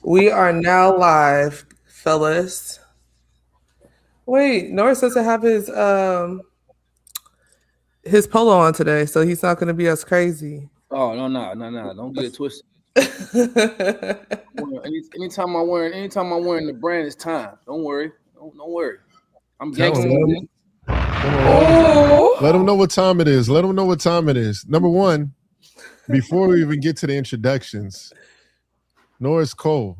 We are now live, fellas. Wait, Norris doesn't have his polo on today, so he's not going to be as crazy. Oh no! Don't get it twisted. Anytime I'm wearing the brand, it's time. Don't worry. Don't worry. I'm gangster. Let them know what time it is. Let them know what time it is. Number one, before we even get to the introductions, Norris Cole,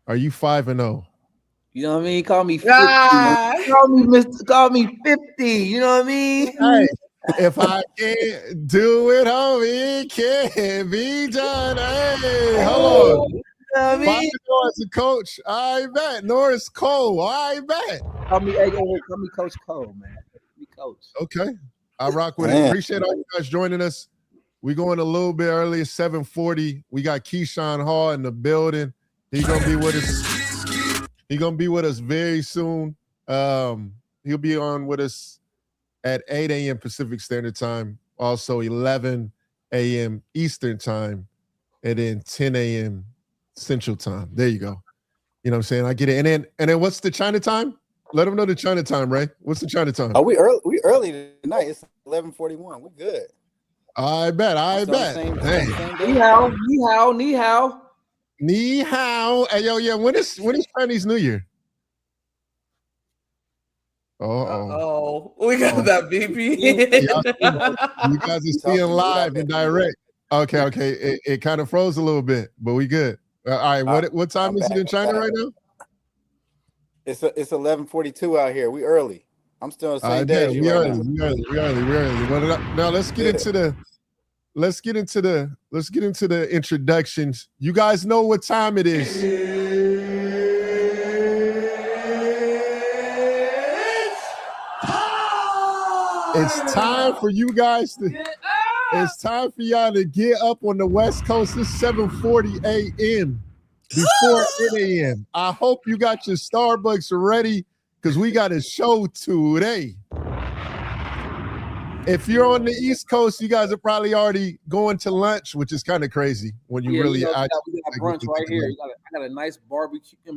are you 5-0? You know what I mean? Call me 50. Call me 50. You know what I mean? Hey, if I can't do it, homie, it can't be done. Hey, hold on. I mean, as a coach, I bet. Norris Cole, I bet. Call me Coach Cole, man. Me Coach. Okay. I rock with it. Appreciate all you guys joining us. We're going a little bit early, 7:40. We got Keyshawn Hall in the building. He's gonna be with us. He's gonna be with us very soon. He'll be on with us at 8 a.m. Pacific Standard Time, also 11 a.m. Eastern Time, and then 10 a.m. Central Time. There you go. You know what I'm saying? I get it. And then what's the China time? Let them know the China time, Ray. What's the China time? Oh, we early tonight. It's 11:41. We're good. I bet. Ni hao. Hey, yo, yeah. When is Chinese New Year? Oh, we got that BP. You guys are seeing live and direct. Okay. It kind of froze a little bit, but we good. All right. What time is it in China right now? It's 11:42 out here. We early. I'm still on the same day. We early. Now let's get into the introductions. You guys know what time it is. It's time for you guys to. It's time for y'all to get up on the West Coast. It's 7:40 a.m. before 8 a.m. I hope you got your Starbucks ready because we got a show today. If you're on the East Coast, you guys are probably already going to lunch, which is kind of crazy when you really. We got brunch right here. I got a nice barbecue. I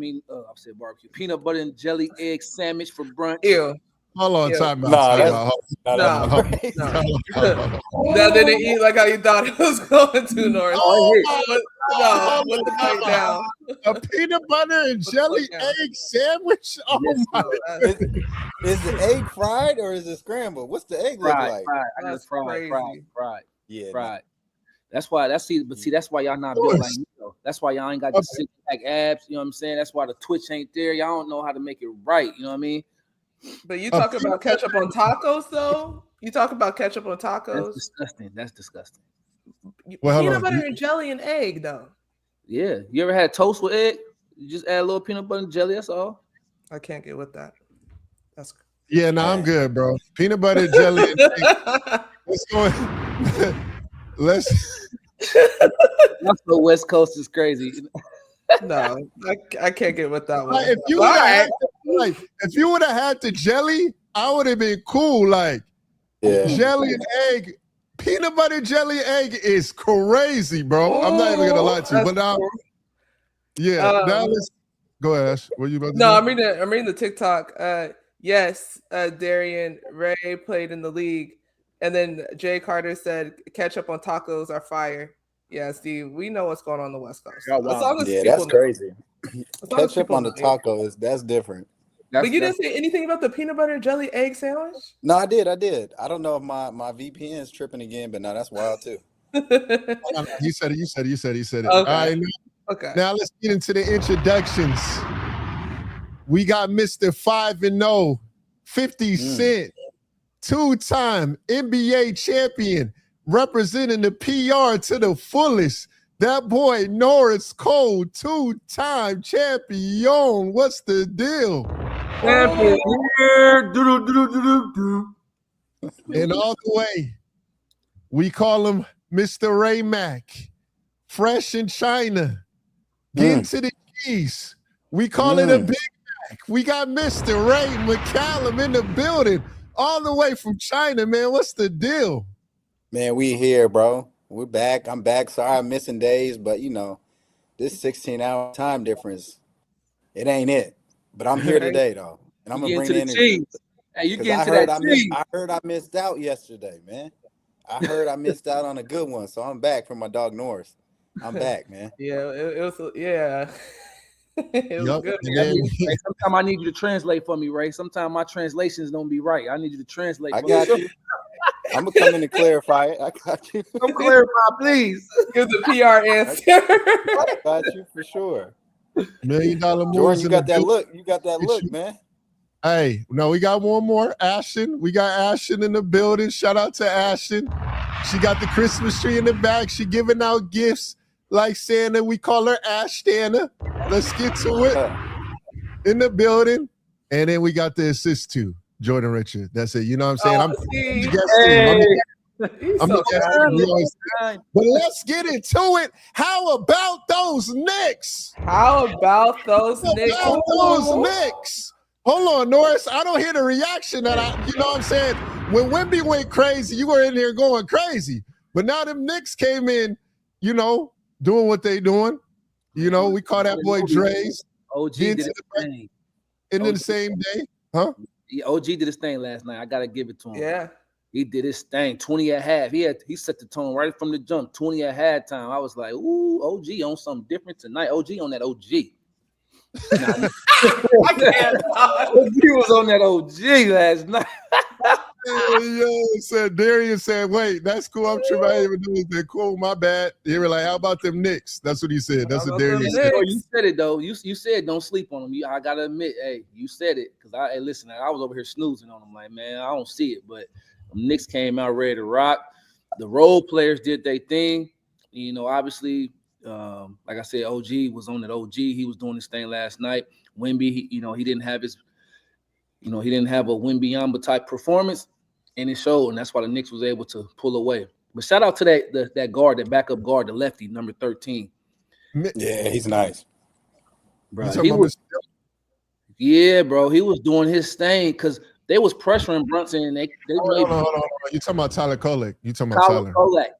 said barbecue. Peanut butter and jelly egg sandwich for brunch. Ew. Hold on, time out. No. That didn't eat like how you thought it was going to, Norris. Put the plate down. A peanut butter and jelly egg sandwich? Oh my! Is the egg fried or is it scrambled? What's the egg look like? Fried. Yeah, fried. That's why y'all not built like me though. That's why y'all ain't got the six-pack abs. You know what I'm saying? That's why the twitch ain't there. Y'all don't know how to make it right. You know what I mean? But you talk about ketchup on tacos, though? You talk about ketchup on tacos? That's disgusting. Peanut butter and jelly and egg, though. Yeah. You ever had toast with egg? You just add a little peanut butter and jelly, that's all. I can't get with that. I'm good, bro. Peanut butter, jelly, and egg. Let's That's the West Coast is crazy. No, I can't get with that one. If you would have had the jelly, I would have been cool. Jelly and egg, peanut butter jelly egg is crazy, bro. I'm not even gonna lie to you. But now, now let's go ahead, Ash. What are you about to say? I'm reading the TikTok. Yes, Darian Ray played in the league, and then Jay Carter said ketchup on tacos are fire. Yeah, Steve, we know what's going on the West Coast. Oh, wow. That's crazy. Ketchup on the taco that's different. But you didn't say anything about the peanut butter jelly egg sandwich? No, I did. I don't know if my VPN is tripping again, but no, that's wild too. You said it. Okay. All right, okay. Now let's get into the introductions. We got Mr. 5-0, 50 Cent, two-time NBA champion, representing the PR to the fullest. That boy Norris Cole, two-time champion. What's the deal? Champion. And all the way, we call him Mr. Ray Mac. Fresh in China. Getting to the keys. We call it a Big Mac. We got Mr. Ray McCallum in the building. All the way from China, man. What's the deal? Man, we here, bro. We're back. I'm back. Sorry I'm missing days, but this 16-hour time difference, it ain't it. But I'm here today though, and I'm gonna bring the energy. Hey, you get into that cheese. I heard I missed out yesterday, man. I heard I missed out on a good one, so I'm back from my dog Norris. I'm back, man. Yeah, it was it was good. Sometimes I need you to translate for me, Ray. Sometimes my translations don't be right. I need you to translate. I got you. I'm gonna come in and clarify it. I got you. Come clarify, please. Give the PR answer. I got you for sure. $1 million moves. Jordan, you got that look. You got that look, man. Hey, no, we got one more. Ashten. We got Ashten in the building. Shout out to Ashten. She got the Christmas tree in the back. She giving out gifts like Santa. We call her Ashtana. Let's get to it. In the building. And then we got the assist too. Jordan Richard. That's it. You know what I'm saying? But let's get into it. How about those Knicks? Knicks? Hold on, Norris. I don't hear the reaction that you know what I'm saying? When Wemby went crazy, you were in there going crazy. But now them Knicks came in, you know, doing what they doing. You know, we call that boy Dre's. OG did his thing. And then the same day, huh? Yeah, OG did his thing last night. I gotta give it to him. Yeah. He did his thing. 20 at half. He set the tone right from the jump. 20 at halftime. I was like, ooh, OG on something different tonight. OG on that OG. I can't. OG was on that OG last night. Darian said, wait, that's cool. I'm tripping. I didn't even know that. Cool, my bad. He was like, how about them Knicks? That's what he said. That's what Darian said. You said it, though. You said don't sleep on them. I got to admit, hey, you said it. Because I was over here snoozing on them. Like, man, I don't see it. But Knicks came out ready to rock. The role players did their thing. You know, obviously, like I said, OG was on that OG. He was doing his thing last night. Wemby, he didn't have a Wembyamba type performance, and it showed, and that's why the Knicks was able to pull away. But shout out to that guard, that backup guard, the lefty, number 13. Yeah, he's nice. Bro, he was doing his thing because they was pressuring Brunson, and they hold on. You talking about Tyler Kolek? You talking about Tyler? Kolek.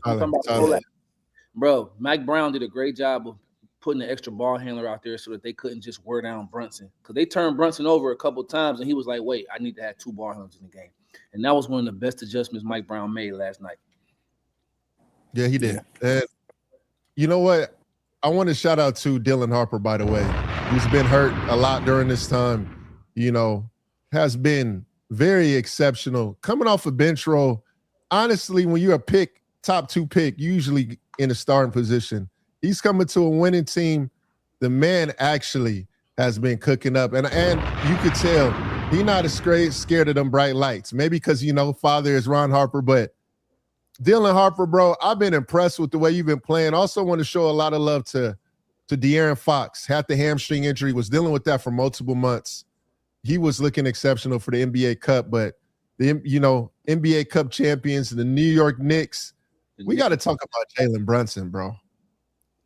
I'm talking about Kolek. Bro, Mike Brown did a great job of putting an extra ball handler out there so that they couldn't just wear down Brunson. Because they turned Brunson over a couple times, and he was like, wait, I need to have 2 ball handlers in the game. And that was one of the best adjustments Mike Brown made last night. Yeah, he did. And you know what? I want to shout out to Dylan Harper, by the way. He's been hurt a lot during this time, has been very exceptional. Coming off a bench role, honestly, when you're a top 2 pick, usually in a starting position, he's coming to a winning team. The man actually has been cooking up. And you could tell he's not as scared of them bright lights. Maybe because, father is Ron Harper. But Dylan Harper, bro, I've been impressed with the way you've been playing. Also want to show a lot of love to De'Aaron Fox. Had the hamstring injury, was dealing with that for multiple months. He was looking exceptional for the NBA Cup. But, the NBA Cup champions, the New York Knicks, we got to talk about Jalen Brunson, bro.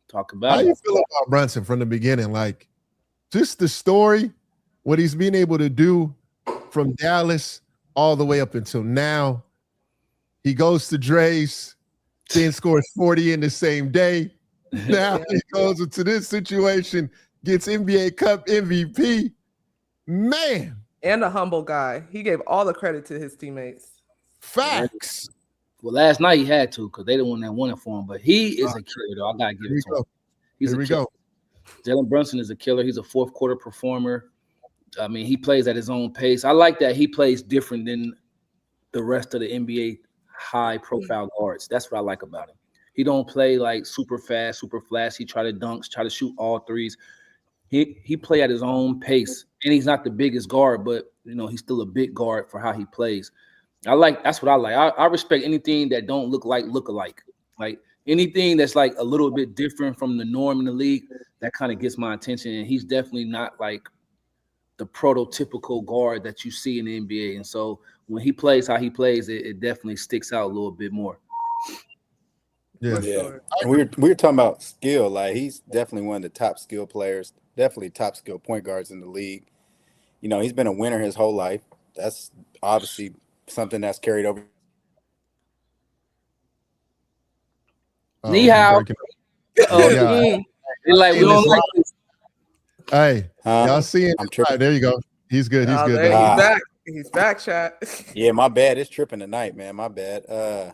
Talk about how you feel about Brunson from the beginning? Like, just the story, what he's been able to do from Dallas all the way up until now. He goes to Dre's, then scores 40 in the same day. Now he goes into this situation, gets NBA Cup MVP. Man. And a humble guy. He gave all the credit to his teammates. Facts. Well, last night he had to because they the one that won it for him. But he is a killer, though. I gotta give it to him. Here we go. Jalen Brunson is a killer. He's a fourth quarter performer. I mean, he plays at his own pace. I like that he plays different than the rest of the NBA high-profile guards. That's what I like about him. He don't play like super fast, super flash. He try to dunk, try to shoot all threes. He play at his own pace, and he's not the biggest guard, but he's still a big guard for how he plays. That's what I like. I respect anything that don't look alike. Like anything that's like a little bit different from the norm in the league, that kind of gets my attention. And he's definitely not like the prototypical guard that you see in the NBA. And so when he plays how he plays, it definitely sticks out a little bit more. Yeah. And we were talking about skill. Like, he's definitely one of the top skill players, definitely top skill point guards in the league. He's been a winner his whole life. That's obviously something that's carried over. Ni hao. Yeah. Like we don't like this. Hey, y'all seeing? I'm tripping. Right, there you go. He's good. He's good. He's back. He's back, chat. Yeah, my bad. It's tripping tonight, man. My bad.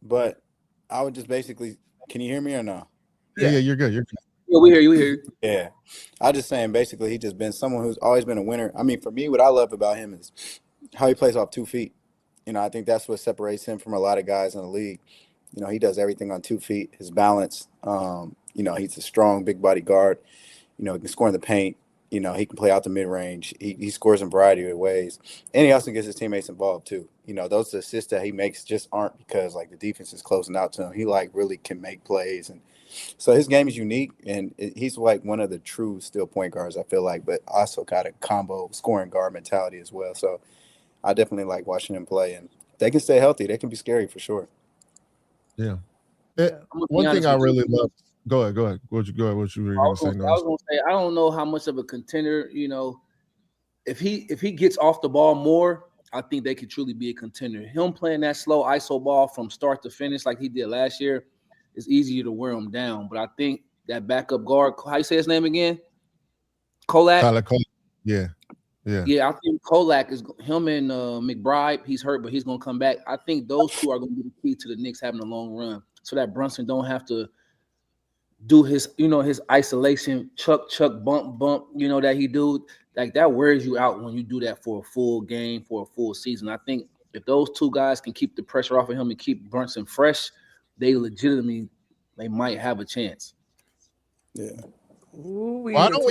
But I would just basically. Can you hear me or no? Yeah, you're good. You're good. Yeah, we hear you. We hear you. Yeah, I was just saying. Basically, he's just been someone who's always been a winner. I mean, for me, what I love about him is how he plays off 2 feet. You know, I think that's what separates him from a lot of guys in the league. You know, he does everything on 2 feet. His balance. You know, he's a strong, big body guard. You know, he can score in the paint. You know, he can play out the mid range. He scores in a variety of ways, and he also gets his teammates involved too. You know, those assists that he makes just aren't because like the defense is closing out to him. He like really can make plays, and so his game is unique. And he's like one of the true still point guards, I feel like, but also got a combo scoring guard mentality as well. So I definitely like watching him play, and if they can stay healthy, they can be scary for sure. Yeah. One thing I really love. Go ahead. What you were going to say? I was going to say I don't know how much of a contender. You know, if he gets off the ball more, I think they could truly be a contender. Him playing that slow ISO ball from start to finish like he did last year is easier to wear him down. But I think that backup guard, how you say his name again? Kolak. Yeah. I think Kolak is him and McBride. He's hurt, but he's going to come back. I think those two are going to be the key to the Knicks having a long run, so that Brunson don't have to do his, his isolation, chuck, bump, that he do. Like that wears you out when you do that for a full game, for a full season. I think if those two guys can keep the pressure off of him and keep Brunson fresh, they might have a chance. Yeah. Why don't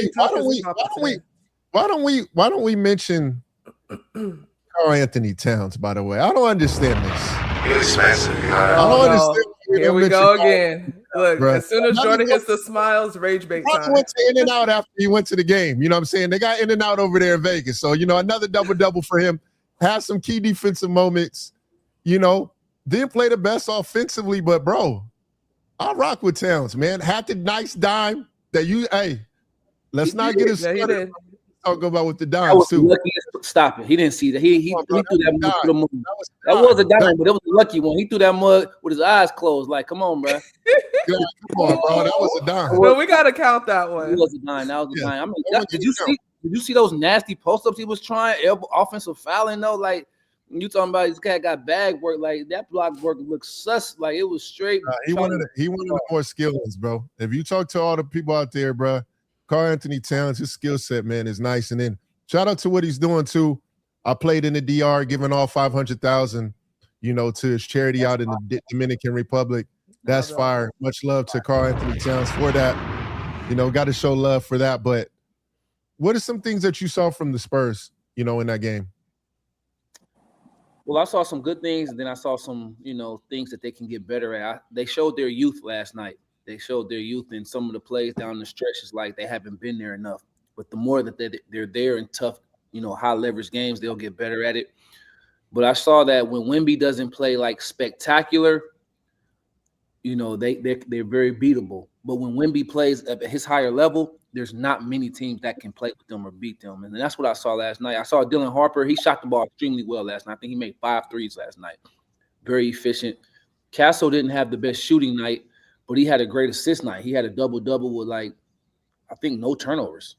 we mention Karl Anthony Towns, by the way? I don't understand this. I don't understand. Here we go again. Look, as soon as Jordan hits the smiles, rage bait time. Went to In and Out after he went to the game. You know what I'm saying? They got In and Out over there in Vegas. So, another double for him. Has some key defensive moments. Didn't play the best offensively, but bro, I rock with Towns, man. Had the nice dime that let's not get us started. Talk about with the dimes too. Stop it. He didn't see that. He threw that mug to the moon. That was a dime, but it was a lucky one. He threw that mug with his eyes closed. Like, come on, bro. Come on, bro. That was a dime. No, we gotta count that one. It was a dime. That was a dime. I mean, did you see those nasty post-ups he was trying? Offensive fouling though, like you talking about this cat got bag work, like that block work looked sus, like it was straight. He wanted the more skill ones, bro. If you talk to all the people out there, bro, Karl Anthony Towns, his skill set, man, is nice. And then shout out to what he's doing too. I played in the DR, giving all $500,000, to his charity out in the Dominican Republic. That's fire. Much love to Karl Anthony Towns for that. Got to show love for that. But what are some things that you saw from the Spurs, in that game? Well, I saw some good things, and then I saw some, things that they can get better at. They showed their youth last night. They showed their youth in some of the plays down the stretch. It's like they haven't been there enough. But the more that they're there in tough, high leverage games, they'll get better at it. But I saw that when Wemby doesn't play like spectacular, they're very beatable. But when Wemby plays at his higher level, there's not many teams that can play with them or beat them. And that's what I saw last night. I saw Dylan Harper. He shot the ball extremely well last night. I think he made 5 threes last night. Very efficient. Castle didn't have the best shooting night, but he had a great assist night. He had a double-double with, I think, no turnovers.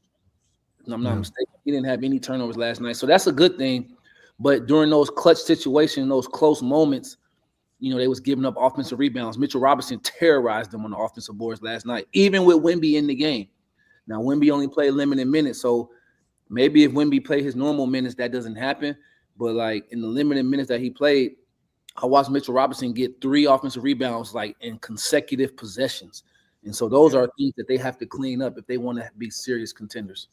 If I'm not mistaken. He didn't have any turnovers last night. So that's a good thing. But during those clutch situations, those close moments, they was giving up offensive rebounds. Mitchell Robinson terrorized them on the offensive boards last night, even with Wemby in the game. Now, Wemby only played limited minutes, so maybe if Wemby played his normal minutes, that doesn't happen. But, in the limited minutes that he played, I watched Mitchell Robinson get 3 offensive rebounds, in consecutive possessions. And so those are things that they have to clean up if they want to be serious contenders.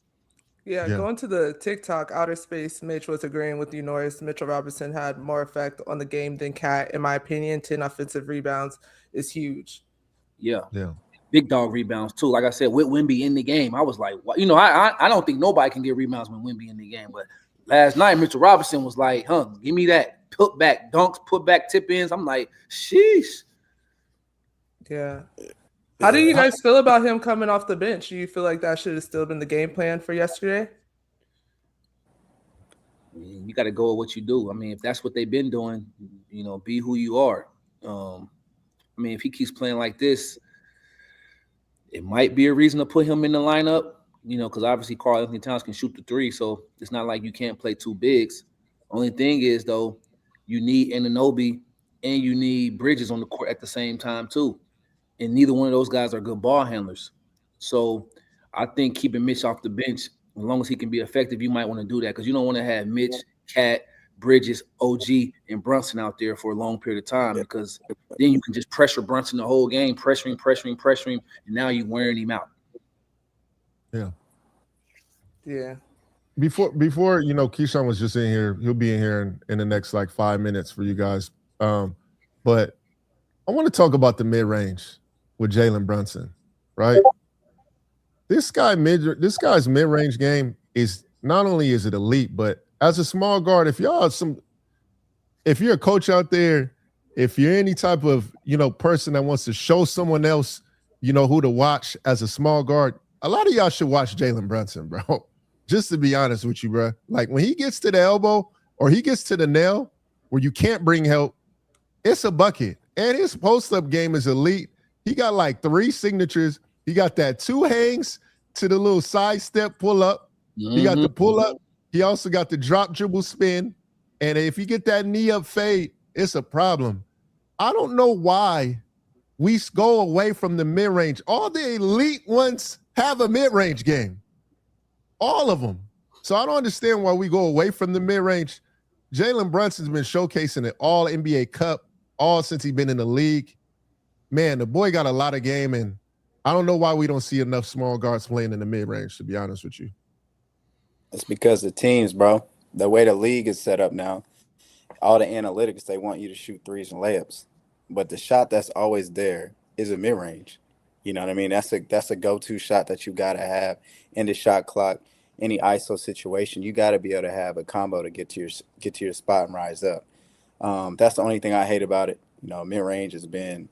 Yeah, going to the TikTok, Outer Space, Mitch was agreeing with you, Norris. Mitchell Robinson had more effect on the game than Cat. In my opinion, 10 offensive rebounds is huge. Yeah. Big dog rebounds, too. Like I said, with Wemby in the game, I was like, I don't think nobody can get rebounds when Wemby in the game. But last night, Mitchell Robinson was like, give me that put back dunks, put back tip ins. I'm like, sheesh. Yeah. How do you guys feel about him coming off the bench? Do you feel like that should have still been the game plan for yesterday? You got to go with what you do. I mean, if that's what they've been doing, be who you are. If he keeps playing like this, it might be a reason to put him in the lineup, because obviously Karl Anthony Towns can shoot the three, so it's not like you can't play two bigs. Only thing is, though, you need Anunoby and you need Bridges on the court at the same time, too. And neither one of those guys are good ball handlers. So I think keeping Mitch off the bench, as long as he can be effective, you might want to do that, because you don't want to have Mitch, Cat, Bridges, OG, and Brunson out there for a long period of time, because then you can just pressure Brunson the whole game, pressuring, and now you're wearing him out. Yeah. Yeah. Before Keyshawn was just in here. He'll be in here in the next like 5 minutes for you guys. But I want to talk about the mid-range with Jalen Brunson, right? This guy's mid-range game is not only is it elite, but as a small guard, if you're a coach out there, if you're any type of person that wants to show someone else who to watch as a small guard, a lot of y'all should watch Jalen Brunson, bro. Just to be honest with you, bro. Like when he gets to the elbow or he gets to the nail where you can't bring help, it's a bucket. And his post-up game is elite. He got like 3 signatures. He got that 2 hangs to the little side step pull up. He got the pull up. He also got the drop dribble spin. And if you get that knee up fade, it's a problem. I don't know why we go away from the mid-range. All the elite ones have a mid-range game. All of them. So I don't understand why we go away from the mid-range. Jalen Brunson's been showcasing it all NBA Cup, all since he's been in the league. Man, the boy got a lot of game, and I don't know why we don't see enough small guards playing in the mid-range, to be honest with you. It's because the teams, bro, the way the league is set up now, all the analytics, they want you to shoot threes and layups. But the shot that's always there is a mid-range. You know what I mean? That's a go-to shot that you got to have in the shot clock, any ISO situation. You got to be able to have a combo to get to your spot and rise up. That's the only thing I hate about it. Mid-range has been,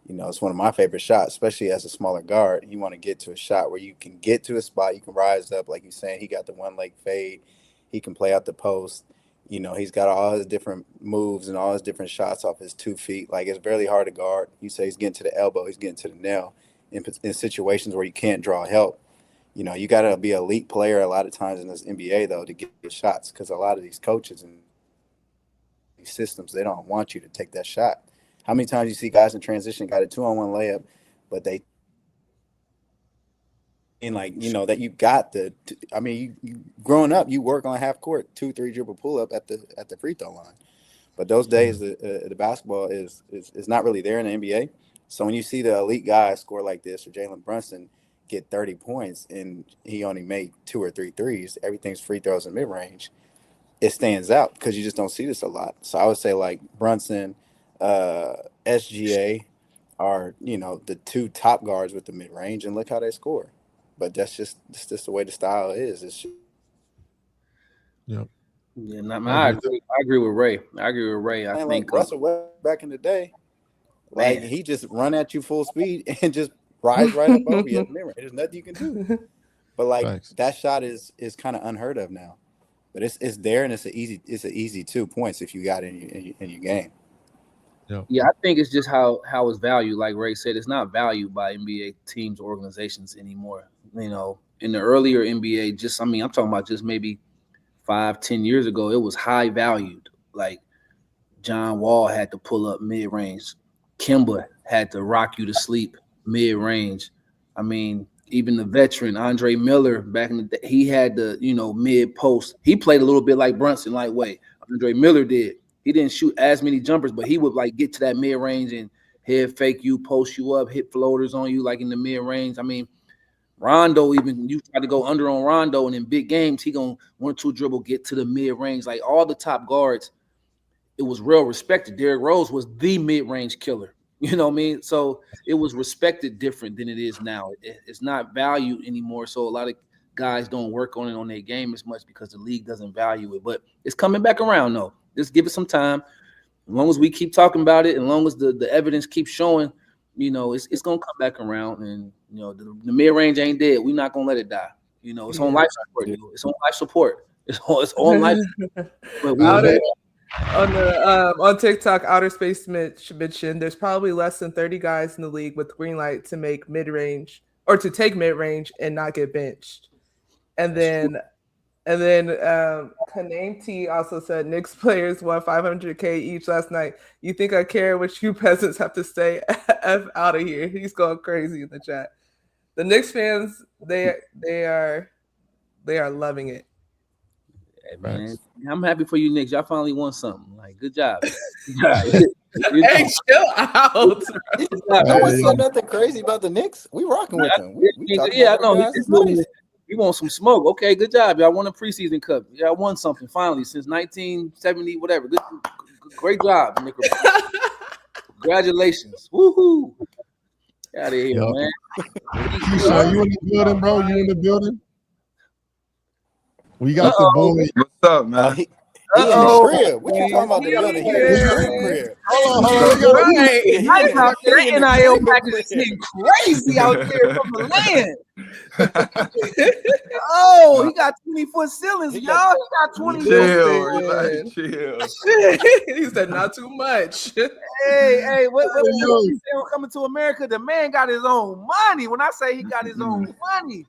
it's one of my favorite shots, especially as a smaller guard. You want to get to a shot where you can get to a spot, you can rise up. Like you're saying, he got the one-leg fade. He can play out the post. He's got all his different moves and all his different shots off his 2 feet. Like, it's really hard to guard. You say he's getting to the elbow, he's getting to the nail in situations where you can't draw help. You got to be an elite player a lot of times in this NBA, though, to get shots, because a lot of these coaches and these systems, they don't want you to take that shot. How many times you see guys in transition got a 2-on-1 layup, but they – and that you got you growing up, you work on half court, 2-3 dribble pull up at the free throw line. But those days, the basketball is not really there in the NBA. So when you see the elite guys score like this, or Jalen Brunson get 30 points and he only made 2 or 3 threes, everything's free throws and mid range, it stands out because you just don't see this a lot. So I would say like Brunson, SGA are the 2 top guards with the mid range, and look how they score. But that's just the way the style is. It's yep. Yeah, I agree with Ray. I think like Russell Westbrook back in the day, like he just run at you full speed and just rise right up over you at the mirror. There's nothing you can do. But like Thanks. That shot is kind of unheard of now. But it's there, and it's an easy 2 points if you got it in your game. Yeah, I think it's just how it's valued. Like Ray said, it's not valued by NBA teams or organizations anymore. In the earlier NBA, I'm talking about just maybe 5-10 years ago, it was high valued. Like John Wall had to pull up mid-range. Kemba had to rock you to sleep mid-range. Even the veteran Andre Miller back in the day, he had the mid-post. He played a little bit like Brunson, lightweight. Andre Miller did. He didn't shoot as many jumpers, but he would like get to that mid-range and head fake you, post you up, hit floaters on you like in the mid-range. Rondo, even you try to go under on Rondo, and in big games, he gonna 1-2 dribble, get to the mid-range. Like all the top guards, it was real respected. Derrick Rose was the mid-range killer. You know what I mean? So it was respected different than it is now. It's not valued anymore. So a lot of guys don't work on it on their game as much because the league doesn't value it. But it's coming back around though. Just give it some time. As long as we keep talking about it, as long as the evidence keeps showing, it's gonna come back around. And the mid range ain't dead. We're not gonna let it die. It's on life support. It's on life support. It's on life. But on TikTok, Outer Space mentioned there's probably less than 30 guys in the league with green light to make mid range or to take mid range and not get benched. And then Kaname T also said Knicks players won $500K each last night. You think I care what you peasants have to say? F out of here. He's going crazy in the chat. The Knicks fans, they are loving it. Hey, man, I'm happy for you, Knicks. Y'all finally won something. Like, good job. Hey, chill out. No one said nothing crazy about the Knicks. We rocking with them. I know. We want some smoke. Okay, good job. Y'all won a preseason cup. Y'all won something finally since 1970, whatever. Great job, Nick. Congratulations. Woohoo. Out of here, man. Keyshawn, you in the building, bro? You in the building? We got the boy. What's up, man? He in the crib. What you talking about the building? He in the crib. Hold on. Right. NIL package is getting crazy out there from the land. Oh, he got 20-foot ceilings, y'all. He got 20. Chill. He said not too much. Hey, what you say on Coming to America? The man got his own money. When I say he got his own money.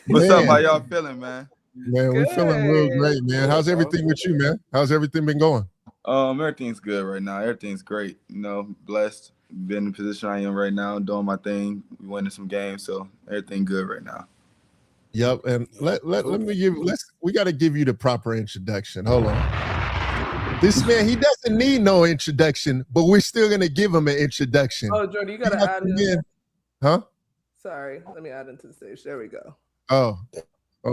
What's up? How y'all feeling, man? Man, we're feeling real great, man. How's everything with you, man? How's everything been going? Everything's good right now. Everything's great. You know, blessed. Been in the position I am right now, doing my thing, winning some games, so everything good right now. Yep, and let me we got to give you the proper introduction. Hold on. This man, he doesn't need no introduction, but we're still gonna give him an introduction. Oh, Jordan, you gotta add him. Huh? Sorry, let me add him to the stage. There we go. Oh,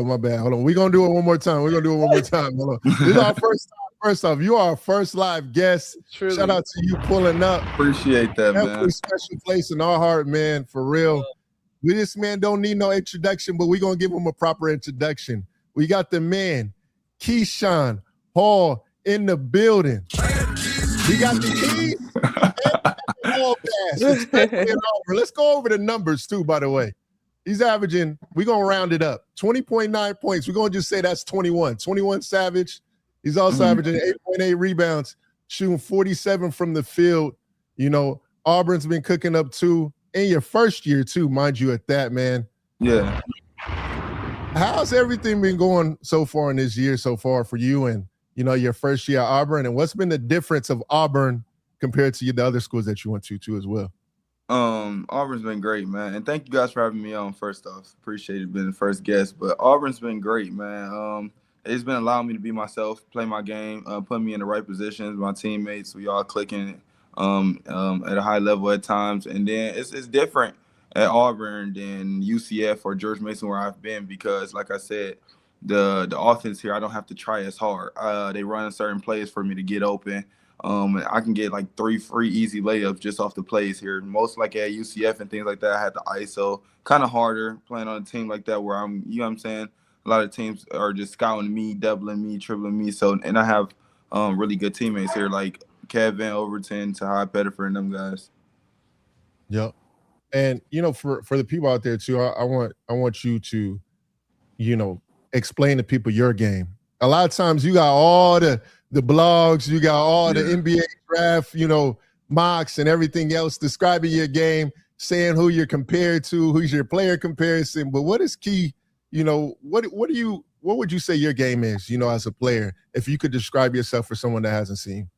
my bad. Hold on. We're going to do it one more time. Hold on. This is our first time. First off, you are our first live guest. Truly. Shout out to you pulling up. Appreciate that, man. Special place in our heart, man, for real. This man don't need no introduction, but we're going to give him a proper introduction. We got the man, Keyshawn Hall, in the building. We got the keys. Let's go over the numbers, too, by the way. He's averaging, we're going to round it up, 20.9 points. We're going to just say that's 21. 21 Savage. He's also averaging 8.8 rebounds, shooting 47 from the field. You know, Auburn's been cooking up, too. In your first year, too, mind you, at that, man. Yeah. How's everything been going so far in this year so far for you and, you know, your first year at Auburn? And what's been the difference of Auburn compared to the other schools that you went to, too, as well? Auburn's been great, man. And thank you guys for having me on first off. Appreciate it being the first guest. But Auburn's been great, man. It's been allowing me to be myself, play my game, put me in the right positions, my teammates, we all clicking at a high level at times. And then it's different at Auburn than UCF or George Mason where I've been because, like I said, the offense here, I don't have to try as hard. They run certain plays for me to get open. I can get like 3 free easy layups just off the plays here. Most like at UCF and things like that, I had the ISO. Kind of harder playing on a team like that where I'm, you know what I'm saying? A lot of teams are just scouting me, doubling me, tripling me. So, and I have really good teammates here like Kevin Overton, Tahai Pettiford, and them guys. Yep. And, you know, for the people out there too, I want you to, you know, explain to people your game. A lot of times you got all the blogs, you got all the NBA draft, you know, mocks and everything else describing your game, saying who you're compared to, who's your player comparison. But what is key? You know, what would you say your game is, you know, as a player, if you could describe yourself for someone that hasn't seen?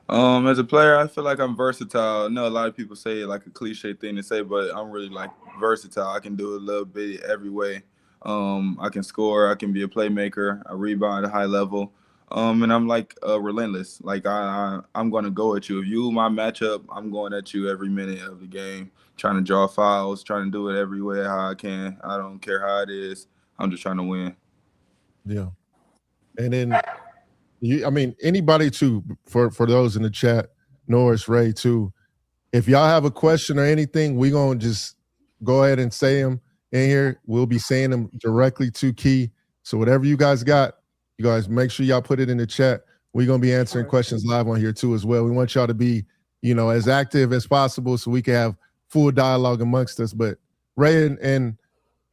As a player, I feel like I'm versatile. I know a lot of people say it like a cliche thing to say, but I'm really like versatile. I can do a little bit every way. I can score. I can be a playmaker. I rebound at a high level. And I'm like relentless. Like I'm going to go at you. If you my matchup, I'm going at you every minute of the game, trying to draw fouls, trying to do it every way how I can. I don't care how it is. I'm just trying to win. Yeah. And then, anybody too, for those in the chat, Norris, Ray too, if y'all have a question or anything, we're going to just go ahead and say them in here. We'll be saying them directly to Key. So whatever you guys got, you guys make sure y'all put it in the chat. We're going to be answering questions live on here too as well. We want y'all to be, you know, as active as possible so we can have full dialogue amongst us. But Ray and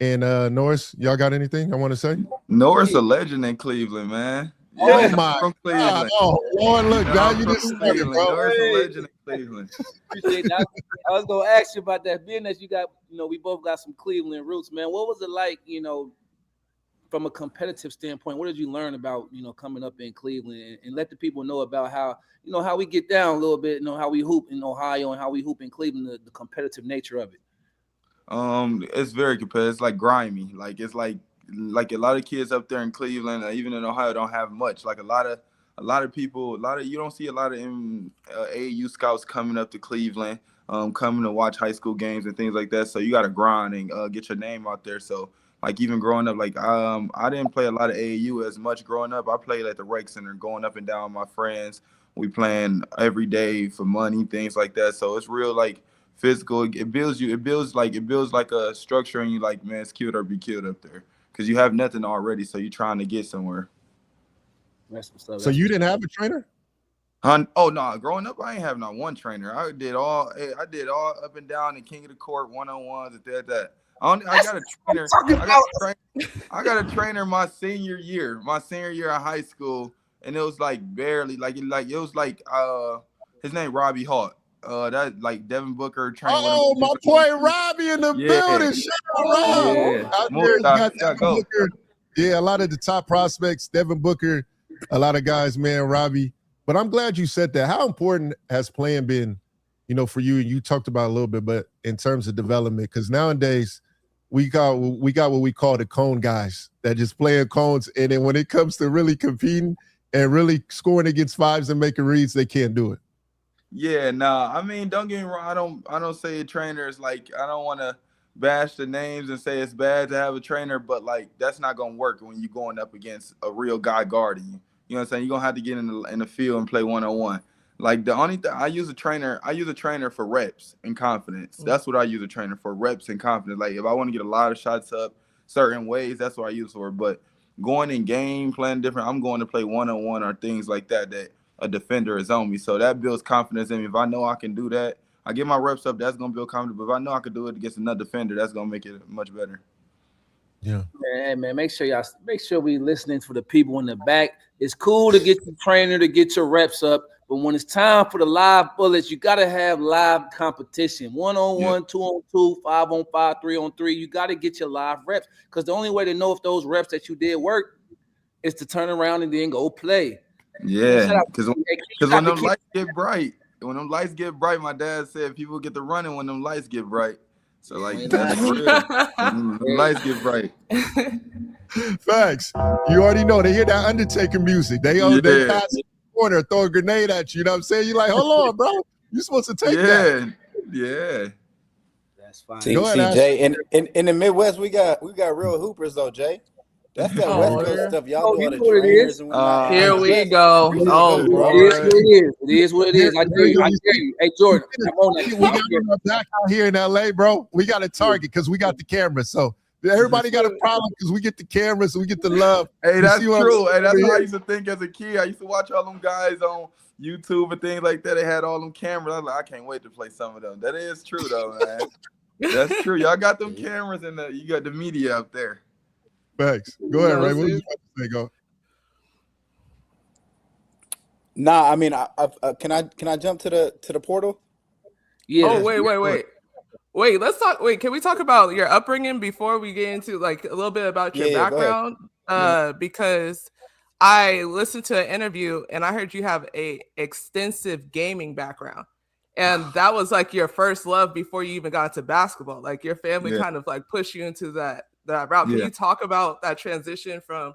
Norris, y'all got anything I want to say? Norris a legend in Cleveland, man. Oh my God! Oh Lord, look, guy, you just started, bro. Norris a legend in Cleveland. Appreciate that. I was gonna ask you about that. Being that you got, we both got some Cleveland roots, man. What was it like, from a competitive standpoint? What did you learn about, coming up in Cleveland, and let the people know about how, how we get down a little bit, how we hoop in Ohio and how we hoop in Cleveland, the competitive nature of it. It's very competitive. It's like grimy. Like it's like a lot of kids up there in Cleveland, even in Ohio, don't have much. Like a lot of people, you don't see a lot of AAU scouts coming up to Cleveland, coming to watch high school games and things like that. So you got to grind and get your name out there. So like even growing up, like I didn't play a lot of AAU as much growing up. I played at the Rec Center, going up and down with my friends. We playing every day for money, things like that. So it's real like physical. It builds like a structure, and you like, man, it's killed or be killed up there because you have nothing already. So you're trying to get somewhere. So you didn't have a trainer? Oh no, growing up I ain't have not one trainer. I did all up and down the king of the court 1-on-1s and that. I got a trainer. I got a trainer my senior year of high school, and it was like barely it was like his name Robbie Hart. That like Devin Booker trained. Oh, my boy Robbie in the building. Shout out Robbie. Yeah, a lot of the top prospects, Devin Booker, a lot of guys, man, Robbie. But I'm glad you said that. How important has playing been, for you? And you talked about a little bit, but in terms of development, because nowadays we got what we call the cone guys that just playing cones, and then when it comes to really competing and really scoring against fives and making reads, they can't do it. Yeah, nah. I mean, don't get me wrong. I don't say a trainer is like, I don't want to bash the names and say it's bad to have a trainer, but like that's not gonna work when you're going up against a real guy guarding you. You know what I'm saying? You're gonna have to get in the field and play 1-on-1. Like the only thing I use a trainer for reps and confidence. That's what I use a trainer for, reps and confidence. Like if I want to get a lot of shots up certain ways, that's what I use for. But going in game, playing different, I'm going to play 1-on-1 or things like that a defender is on me. So that builds confidence in me. If I know I can do that, I get my reps up, that's going to build confidence. But if I know I can do it against another defender, that's going to make it much better. Yeah. Man, make sure we listening for the people in the back. It's cool to get your trainer, to get your reps up, but when it's time for the live bullets, you got to have live competition. 1-on-1, 2-on-2, 5-on-5, 3-on-3. You got to get your live reps, because the only way to know if those reps that you did work is to turn around and then go play. Yeah, because when them lights get bright, my dad said people get to running when them lights get bright. So like that's real. When the lights get bright. Facts. You already know they hear that Undertaker music. They pass the corner, throw a grenade at you. You know what I'm saying? You're like, hold on, bro. You're supposed to take that. Yeah. That's fine. See, Jay, in the Midwest, we got real hoopers though, Jay. That's that West Coast stuff. Y'all do all the trainers and whatnot. Here we go. It is what it is. I dare you. Hey, Jordan, come on. We got them back out here in LA, bro. We got a target because we got the cameras. So everybody got a problem because we get the cameras, we get the love. Hey, that's true. Hey, that's how I used to think as a kid. I used to watch all them guys on YouTube and things like that. They had all them cameras. I was like, I can't wait to play some of them. That is true, though, man. That's true. Y'all got them cameras and you got the media up there. Thanks. Go ahead, Ray. What did you about to say? Go. Nah, I mean, can I jump to the portal? Yeah. Oh, wait. Let's talk. Wait, can we talk about your upbringing before we get into like a little bit about your background? Because I listened to an interview and I heard you have a extensive gaming background, and that was like your first love before you even got into basketball. Like your family kind of like pushed you into that route. Can you talk about that transition from,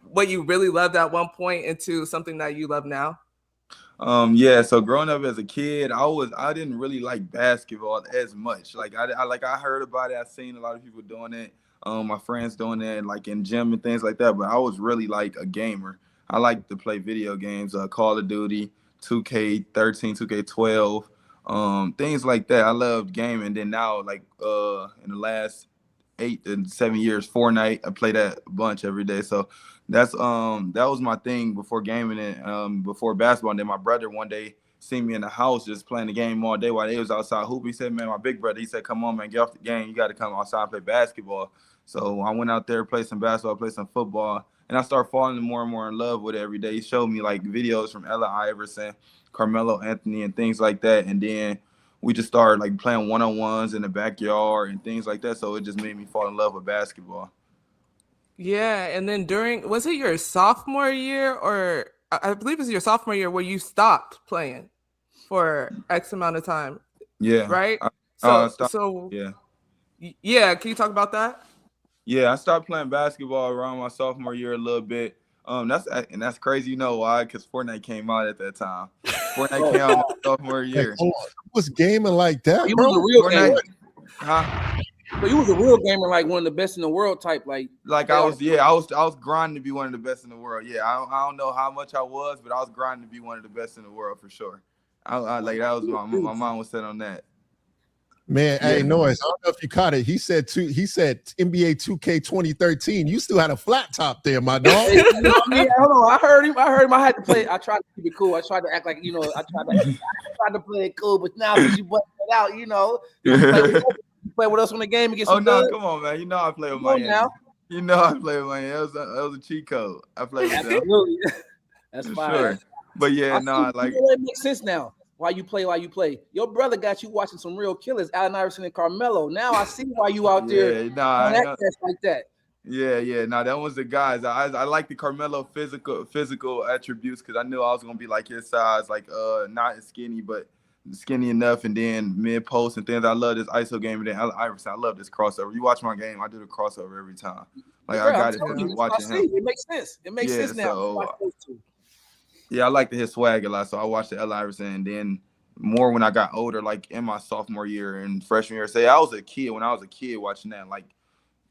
what you really loved at one point into something that you love now? So growing up as a kid, I didn't really like basketball as much. Like I heard about it, I seen a lot of people doing it, my friends doing it, like in gym and things like that. But I was really like a gamer. I like to play video games, Call of Duty, 2K13, 2K12, things like that. I loved gaming. Then now, like in the last 8 to 7 years, Fortnite, I play that a bunch every day. So that's that was my thing before gaming and before basketball. And then my brother one day seen me in the house just playing the game all day while they was outside hooping. He said, man, my big brother, he said, come on, man, get off the game. You got to come outside and play basketball. So I went out there, played some basketball, played some football, and I started falling more and more in love with it every day. He showed me like videos from Ella Iverson, Carmelo Anthony and things like that. And then we just started like playing one-on-ones in the backyard and things like that. So it just made me fall in love with basketball. Yeah, and then was it your sophomore year, or I believe it was your sophomore year where you stopped playing for X amount of time? Yeah. Right? Yeah. Yeah, can you talk about that? Yeah, I stopped playing basketball around my sophomore year a little bit. That's crazy. You know why? Because Fortnite came out at that time. Fortnite came out my sophomore year. Hey, was gaming like that, You bro? was a real gamer. Huh? But you was a real gamer, like one of the best in the world type. I was grinding to be one of the best in the world. Yeah, I don't know how much I was, but I was grinding to be one of the best in the world for sure. That was my mind was set on that. Man, yeah. Hey, Norris, I don't know if you caught it. He said NBA 2K 2013. You still had a flat top there, my dog. Hey, you know what I mean? Hold on. I heard him. I had to play. I tried to keep it cool. I tried to act like, I tried to play it cool, but now since you busted it out, you play with us on the game and get some no, come on, man. You know I play with Miami. Now. You know I play with Miami. That was a cheat code. I played with them. Absolutely. That's fine. Sure. But yeah, it makes sense now. Why you play. Your brother got you watching some real killers, Allen Iverson and Carmelo. Now I see why you out there like that. Yeah. Now that was the guys. I like the Carmelo physical attributes because I knew I was gonna be like his size, like not as skinny, but skinny enough, and then mid post and things. I love this ISO game, and then Allen Iverson. I love this crossover. You watch my game, I do the crossover every time. Like I got it watching him. It makes sense. It makes sense now. So, yeah, I like to hit swag a lot, so I watched the Allen Iverson, and then more when I got older, like in my sophomore year and freshman year. Say I was a kid when I was a kid watching that, like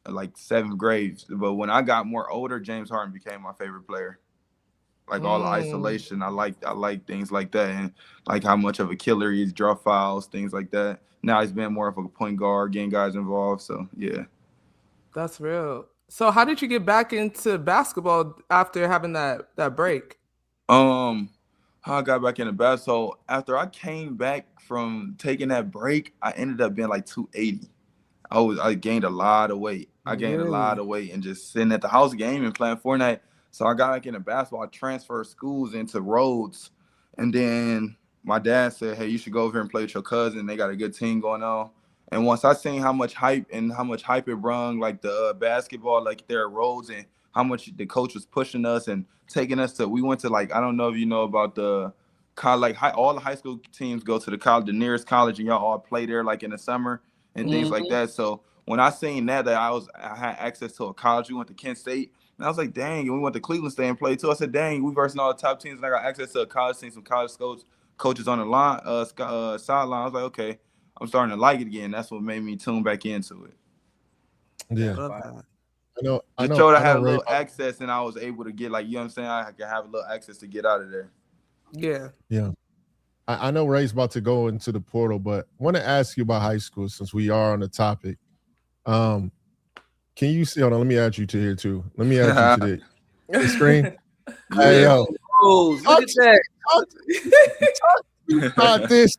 7th grade. But when I got more older, James Harden became my favorite player. Like all the isolation, I like things like that, and like how much of a killer he is, draw fouls, things like that. Now he's been more of a point guard, getting guys involved. So yeah, that's real. So how did you get back into basketball after having that break? How I got back into basketball. So after I came back from taking that break, I ended up being like 280. I gained a lot of weight. I gained a lot of weight and just sitting at the house gaming, playing Fortnite. So I got back into basketball. I transferred schools into Rhodes. And then my dad said, hey, you should go over here and play with your cousin. They got a good team going on. And once I seen how much hype it brung, like the basketball, like there at Rhodes, and how much the coach was pushing us and taking us to, we went to like, I don't know if you know about the college, like all the high school teams go to the nearest college, and y'all all play there like in the summer and things like that. So when I seen that I had access to a college, we went to Kent State, and I was like, dang, and we went to Cleveland State and played too. I said, dang, we versing all the top teams, and I got access to a college team, some college coaches on the line, sideline. I was like, okay, I'm starting to like it again. That's what made me tune back into it. Yeah. I showed I had a little access, and I was able to get, like, you know what I'm saying? I could have a little access to get out of there. Yeah. I know Ray's about to go into the portal, but I want to ask you about high school since we are on the topic. Can you see? Hold on, let me add you to here too. Let me add you to the screen. Hey, yo. Look at that. Talk about this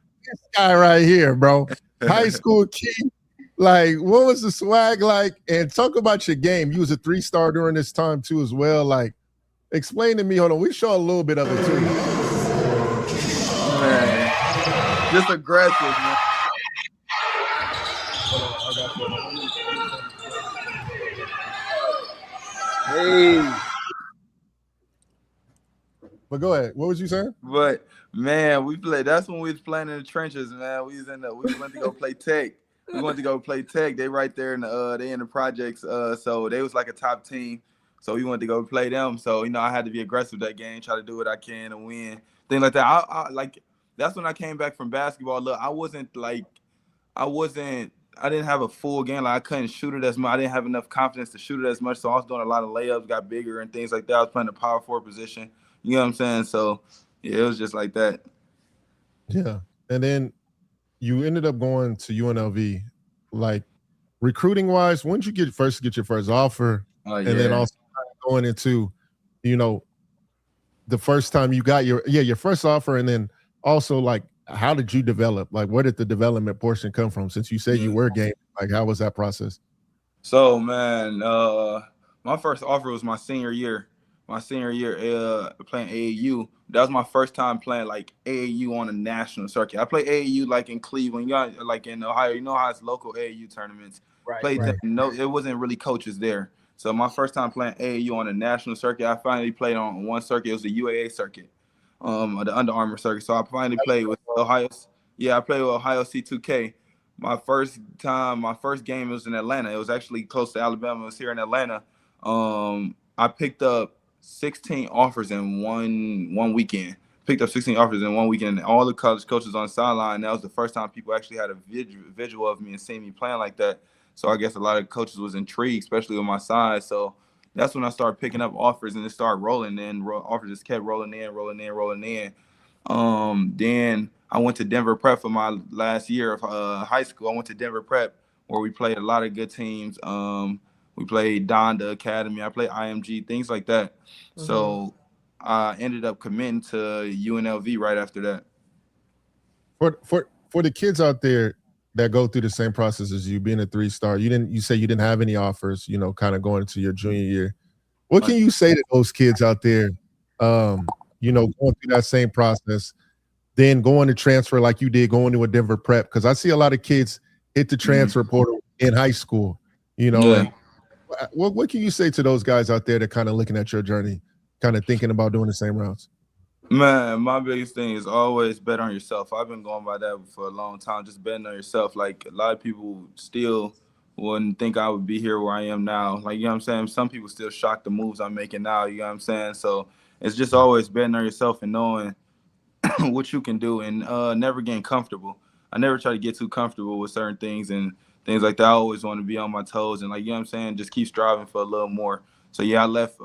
guy right here, bro. High school kid. Like, what was the swag like? And talk about your game. You was a 3-star during this time too, as well. Like, explain to me. Hold on, we show a little bit of it too. Man, just aggressive, man. Hey. But go ahead. What was you saying? But man, that's when we was playing in the trenches, man. We went to go play Tech. We went to go play Tech. They right there in the projects. So they was like a top team. So we went to go play them. So, I had to be aggressive that game, try to do what I can and win. Things like that. I that's when I came back from basketball. Look, I didn't have a full game. Like, I couldn't shoot it as much. I didn't have enough confidence to shoot it as much. So I was doing a lot of layups, got bigger and things like that. I was playing the power forward position. You know what I'm saying? So yeah, it was just like that. Yeah. And then you ended up going to UNLV. Like, recruiting wise, when did you first get your first offer? And then also going into, the first time you got your first offer, and then also, like, how did you develop? Like, where did the development portion come from? Since you said you were gaming, like, how was that process? So, man, my first offer was my senior year. my senior year playing AAU. That was my first time playing like AAU on a national circuit. I played AAU like in Cleveland, like in Ohio. You know how it's local AAU tournaments. Played them. No, it wasn't really coaches there. So my first time playing AAU on a national circuit, I finally played on one circuit. It was the UAA circuit, the Under Armour circuit. So I finally played with Ohio. Yeah, I played with Ohio C2K. My first game was in Atlanta. It was actually close to Alabama. It was here in Atlanta. I picked up 16 offers in one weekend. Picked up 16 offers in one weekend. And all the college coaches on the sideline. That was the first time people actually had a visual of me and seeing me playing like that. So I guess a lot of coaches was intrigued, especially with my size. So that's when I started picking up offers, and it started rolling. And offers just kept rolling in. Then I went to Denver Prep for my last year of high school. I went to Denver Prep where we played a lot of good teams. We played Donda Academy. I played IMG, things like that. Mm-hmm. So I ended up committing to UNLV right after that. For the kids out there that go through the same process as you, being a 3-star, you say you didn't have any offers, kind of going into your junior year. What can you say to those kids out there, going through that same process, then going to transfer like you did, going to a Denver Prep? Because I see a lot of kids hit the transfer portal in high school, Yeah. What can you say to those guys out there that kind of looking at your journey, kind of thinking about doing the same routes? Man, my biggest thing is always bet on yourself. I've been going by that for a long time, just betting on yourself. Like, a lot of people still wouldn't think I would be here where I am now. Like, you know what I'm saying? Some people still shock the moves I'm making now, you know what I'm saying? So it's just always betting on yourself and knowing what you can do and never getting comfortable. I never try to get too comfortable with certain things and things like that. I always want to be on my toes and, like, you know what I'm saying, just keep striving for a little more. So, yeah, I left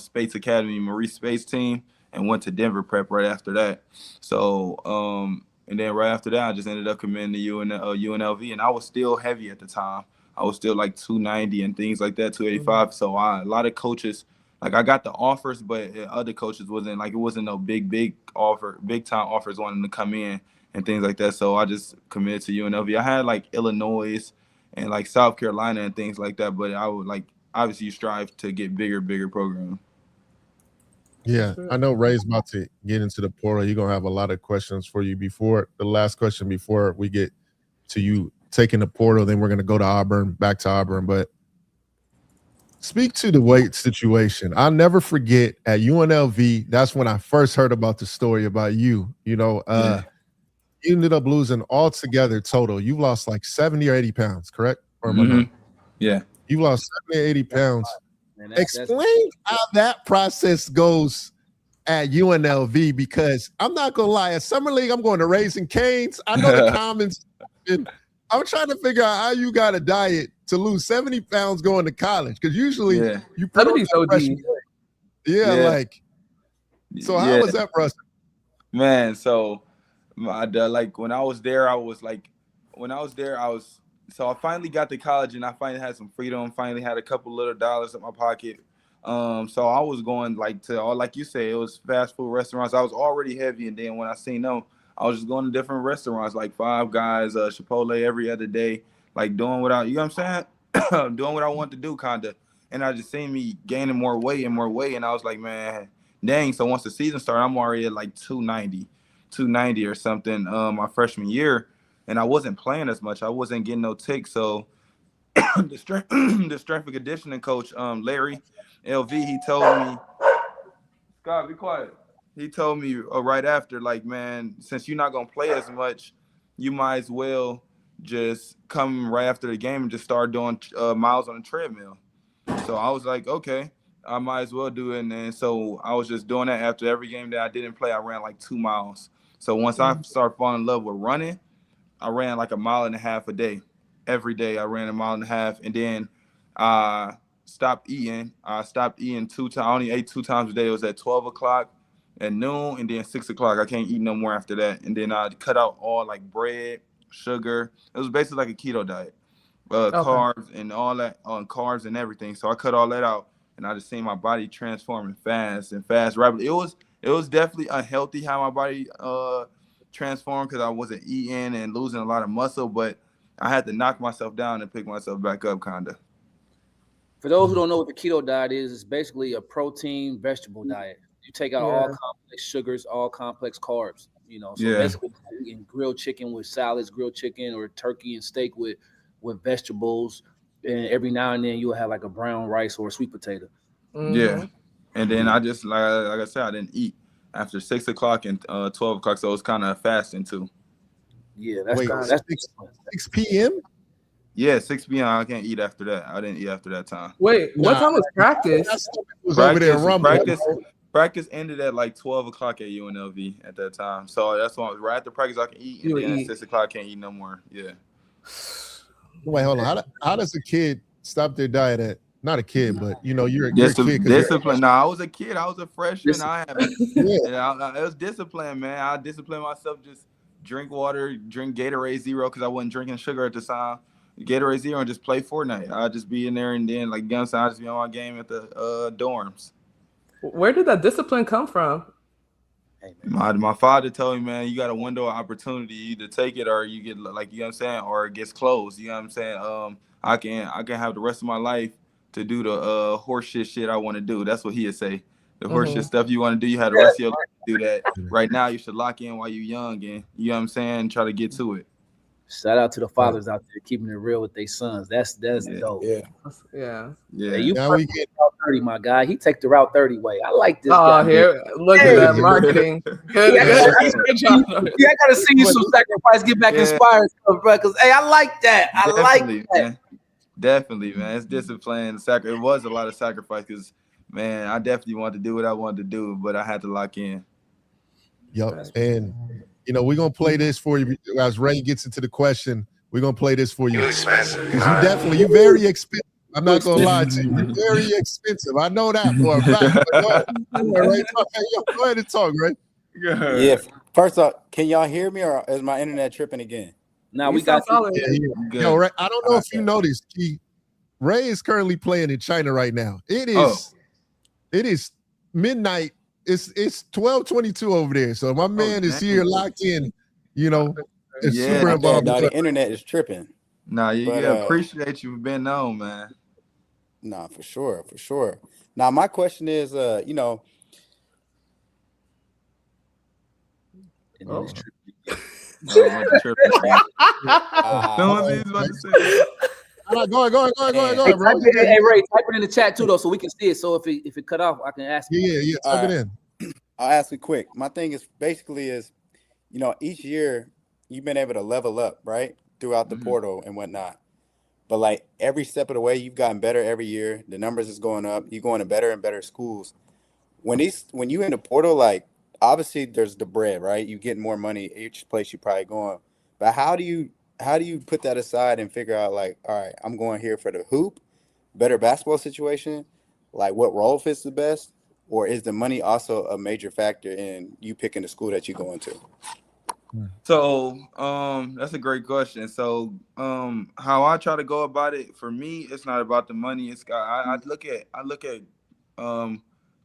Spates Academy, Maurice Spates team, and went to Denver Prep right after that. So, and then right after that, I just ended up committing to UNLV, and I was still heavy at the time. I was still like 290 and things like that, 285. Mm-hmm. So a lot of coaches, like, I got the offers, but other coaches wasn't, like, it wasn't no big time offers wanting to come in and things like that. So I just committed to UNLV. I had like Illinois and like South Carolina and things like that, but I would like, obviously you strive to get bigger program. Yeah, I know Ray's about to get into the portal. You're going to have a lot of questions for you before the last question, before we get to you taking the portal. Then we're going to go to back to Auburn. But speak to the weight situation. I'll never forget at UNLV, that's when I first heard about the story about you. You ended up losing altogether total. You lost like 70 or 80 pounds, correct? Or Yeah. You lost 70 or 80 pounds. Man, explain how that process goes at UNLV, because I'm not going to lie. At Summer League, I'm going to Raising Cane's. I know the comments. I'm trying to figure out how you got a diet to lose 70 pounds going to college, because usually you put on that freshman. So how was that process? Man, so like when I was there, so I finally got to college and I finally had some freedom, finally had a couple little dollars in my pocket. So I was going like to all, like you say, it was fast food restaurants. I was already heavy, and then when I seen them, I was just going to different restaurants like Five Guys, Chipotle every other day, like doing what I, you know what I'm saying? Doing what I wanted to do, kind of. And I just seen me gaining more weight, and I was like, man, dang. So once the season started, I'm already at like 290 or something my freshman year. And I wasn't playing as much. I wasn't getting no ticks. So the strength and conditioning coach, Larry LV, he told me, Scott, be quiet. He told me right after, like, man, since you're not going to play as much, you might as well just come right after the game and just start doing miles on the treadmill. So I was like, okay, I might as well do it. And so I was just doing that after every game that I didn't play. I ran like 2 miles. So once I started falling in love with running, I ran like 1.5 miles a day. Every day I ran 1.5 miles. And then I stopped eating. I stopped eating 2 times. I only ate 2 times a day. It was at 12 o'clock, at noon, and then 6 o'clock. I can't eat no more after that. And then I cut out all like bread, sugar. It was basically like a keto diet. Carbs and all that, on carbs and everything. So I cut all that out, and I just seen my body transforming fast rapidly. It was definitely unhealthy how my body transformed, because I wasn't eating and losing a lot of muscle, but I had to knock myself down and pick myself back up, kind of. For those who don't know what the keto diet is, it's basically a protein vegetable diet. You take out all complex sugars, all complex carbs. So basically eating grilled chicken with salads, grilled chicken or turkey and steak with vegetables, and every now and then you'll have like a brown rice or a sweet potato. Mm-hmm. Yeah, and then I just like I said, I didn't eat after 6 o'clock and 12 o'clock, so it was kind of fasting too. Yeah, that's 6 p.m. Yeah, 6 p.m. I can't eat after that. I didn't eat after that time. Wait, what time was practice? Was over there rumbling. Practice ended at like 12 o'clock at UNLV at that time. So that's why right after practice I can eat, and then at 6 o'clock I can't eat no more. Yeah. Wait, hold on. How does a kid stop their diet at? Not a kid, but you're a kid. Discipline. No, I was a kid. I was a freshman. It was discipline, man. I disciplined myself. Just drink water, drink Gatorade Zero because I wasn't drinking sugar at the time. Gatorade Zero and just play Fortnite. I'd just be in there and then like I'd just be on my game at the dorms. Where did that discipline come from? My father told me, man, you got a window of opportunity. You either take it or you get or it gets closed. You know what I'm saying? I can have the rest of my life to do the horse shit I want to do. That's what he'd say. The horse shit stuff you want to do, you have the rest of your life to do that. Right now, you should lock in while you're young and you know what I'm saying, try to get to it. Shout out to the fathers out there keeping it real with their sons. That's dope. Yeah. You we get Route 30, my guy. He take the Route 30 way. I like this. Oh, here, look at that marketing. Good. I gotta see you some sacrifice, get back inspired, bro. Because I like that. I like that. Man. Definitely, man. It's discipline. It was a lot of sacrifice because, man, I definitely wanted to do what I wanted to do, but I had to lock in. Yep. And we're gonna play this for you as Ray gets into the question. We're gonna play this for you. You're very expensive. I'm not gonna lie to you. You're very expensive. I know that for a fact. Go ahead and talk, Ray. Yeah. First off, can y'all hear me or is my internet tripping again? Now we got solid. Yo, Ray, I don't know if you noticed, Ray is currently playing in China right now. It is midnight. It's 12:22 over there. So my man is here locked in. It's super involved. The internet is tripping. Nah, appreciate you for being on, man. Nah, for sure. Now my question is, Go ahead. Bro. Hey, Ray, type it in the chat too, though, so we can see it. So if it cut off, I can ask you. Yeah. Type it in. I'll ask it quick. My thing is basically each year you've been able to level up, right, throughout the portal and whatnot. But like every step of the way, you've gotten better every year. The numbers is going up. You're going to better and better schools. When you in the portal, like obviously there's the bread, right? You get more money each place you probably going. But how do you put that aside and figure out like, all right, I'm going here for the hoop, better basketball situation, like what role fits the best, or is the money also a major factor in you picking the school that you're going to? So that's a great question. So how I try to go about it, for me, it's not about the money. I look at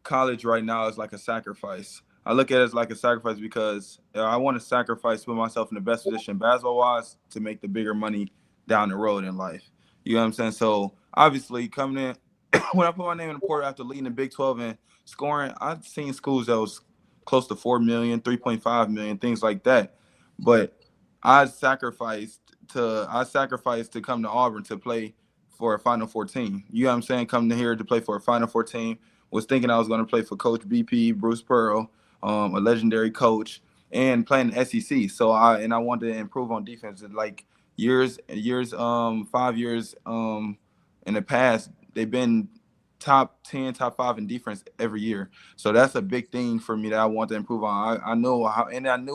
college right now as like a sacrifice. I look at it as like a sacrifice because I want to sacrifice, put myself in the best position basketball-wise to make the bigger money down the road in life. You know what I'm saying? So obviously coming in, when I put my name in the portal after leading the Big 12 and scoring, I've seen schools that was close to 4 million, 3.5 million, things like that. But I sacrificed to come to Auburn to play for a Final Four team. You know what I'm saying? Coming here to play for a Final Four team, was thinking I was going to play for Coach BP, Bruce Pearl, a legendary coach, and playing the SEC. So I wanted to improve on defense. Like 5 years in the past, they've been top 10, top 5 in defense every year. So that's a big thing for me that I want to improve on. I knew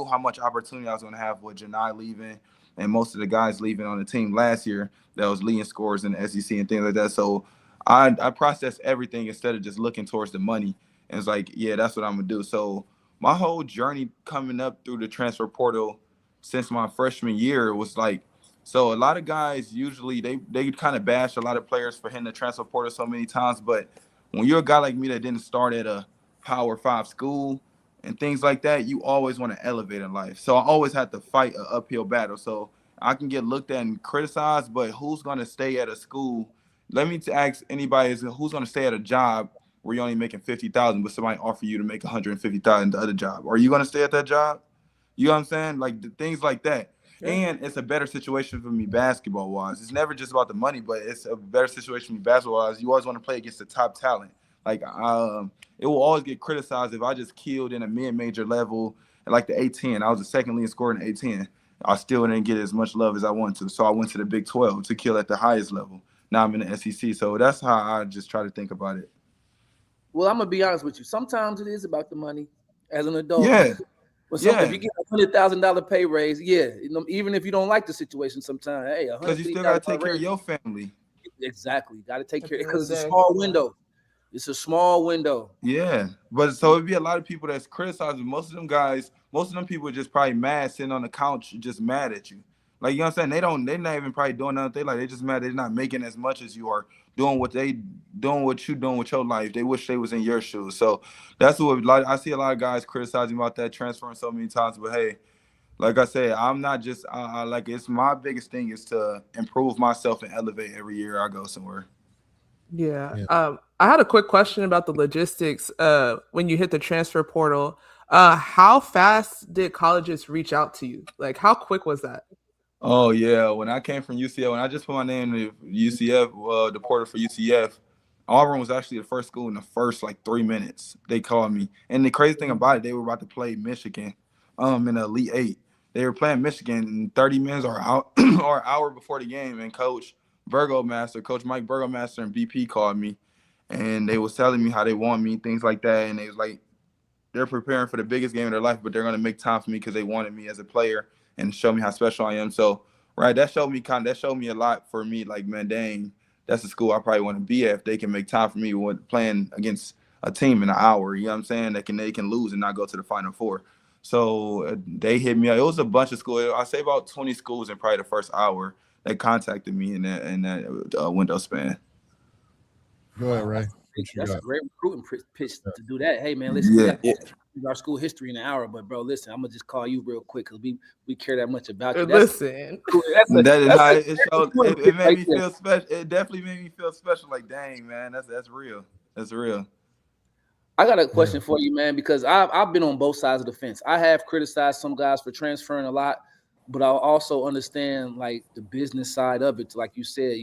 how much opportunity I was going to have with Janai leaving and most of the guys leaving on the team last year that was leading scores in the SEC and things like that. So I processed everything instead of just looking towards the money. And it's like, yeah, that's what I'm going to do. So my whole journey coming up through the transfer portal since my freshman year was like, so a lot of guys usually they kind of bash a lot of players for hitting the transfer portal so many times. But when you're a guy like me that didn't start at a Power 5 school and things like that, you always want to elevate in life. So I always had to fight an uphill battle. So I can get looked at and criticized, but who's going to stay at a school let me ask anybody who's going to stay at a job where you're only making $50,000, but somebody offer you to make $150,000 the other job. Are you going to stay at that job? You know what I'm saying? Like things like that. Yeah. And it's a better situation for me basketball wise. It's never just about the money, but it's a better situation for me basketball wise. You always want to play against the top talent. Like it will always get criticized if I just killed in a mid-major level at like the A10. I was the second leading scorer in the A10. I still didn't get as much love as I wanted to. So I went to the Big 12 to kill at the highest level. Now I'm in the SEC. So that's how I just try to think about it. Well, I'm going to be honest with you. Sometimes it is about the money as an adult. Yeah. But if you get a $100,000 pay raise, even if you don't like the situation sometimes, hey, because you still got to take care of your family. Exactly. Got to take care because it's a small window. It's a small window. Yeah. But so it'd be a lot of people that's criticizing. Most of them people are just probably mad sitting on the couch, just mad at you. Like, you know what I'm saying? They're not even probably doing nothing. They just mad they're not making as much as you are, doing what you doing with your life. They wish they was in your shoes. So that's what I see a lot of guys criticizing about that transferring so many times. But hey, like I said, I'm not just like it's my biggest thing is to improve myself and elevate every year I go somewhere. Yeah. I had a quick question about the logistics. When you hit the transfer portal, how fast did colleges reach out to you? Like, how quick was that? Oh, yeah. When I came from UCF, when I just put my name in UCF, the portal for UCF, Auburn was actually the first school in the first, 3 minutes. They called me. And the crazy thing about it, they were about to play Michigan in the Elite Eight. They were playing Michigan in 30 minutes or an hour before the game, and Coach Mike Burgomaster and BP called me, and they was telling me how they want me, things like that. And they was like, they're preparing for the biggest game of their life, but they're going to make time for me because they wanted me as a player and show me how special I am. So, right, that showed me a lot for me. Like, man, dang, that's the school I probably want to be at if they can make time for me when playing against a team in an hour. You know what I'm saying? They can lose and not go to the Final Four. So they hit me up. It was a bunch of schools. I say about 20 schools in probably the first hour that contacted me in that window span. Go ahead, Ray. That's a great recruiting pitch to do that. Hey, man, listen, our school history in an hour, but bro, listen, I'm gonna just call you real quick because we care that much about you. Listen, it made me feel special. It definitely made me feel special. Like, dang, man, that's real. That's real. I got a question for you, man, because I've been on both sides of the fence. I have criticized some guys for transferring a lot, but I also understand like the business side of it. Like you said,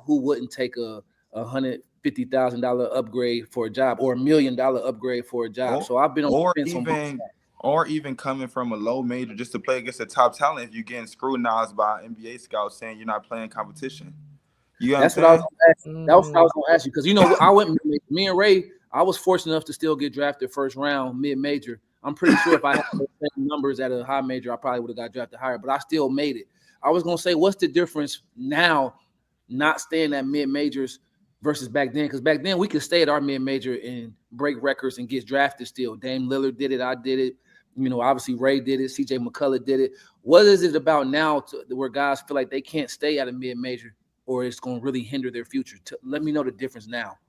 who wouldn't take a $150,000 upgrade for a job or $1 million upgrade for a job? So I've been on the fence or even coming from a low major just to play against the top talent if you're getting scrutinized by NBA scouts saying you're not playing competition. That's what I was going to ask you. That was what I was going to ask you because I went me and Ray. I was fortunate enough to still get drafted first round mid-major. I'm pretty sure if I had the same numbers at a high major, I probably would have got drafted higher, but I still made it. I was going to say, what's the difference now not staying at mid-majors versus back then? Because back then we could stay at our mid-major and break records and get drafted still. Dame Lillard did it. I did it. Obviously Ray did it. CJ McCullough did it. What is it about now where guys feel like they can't stay at a mid-major or it's going to really hinder their future? Let me know the difference now.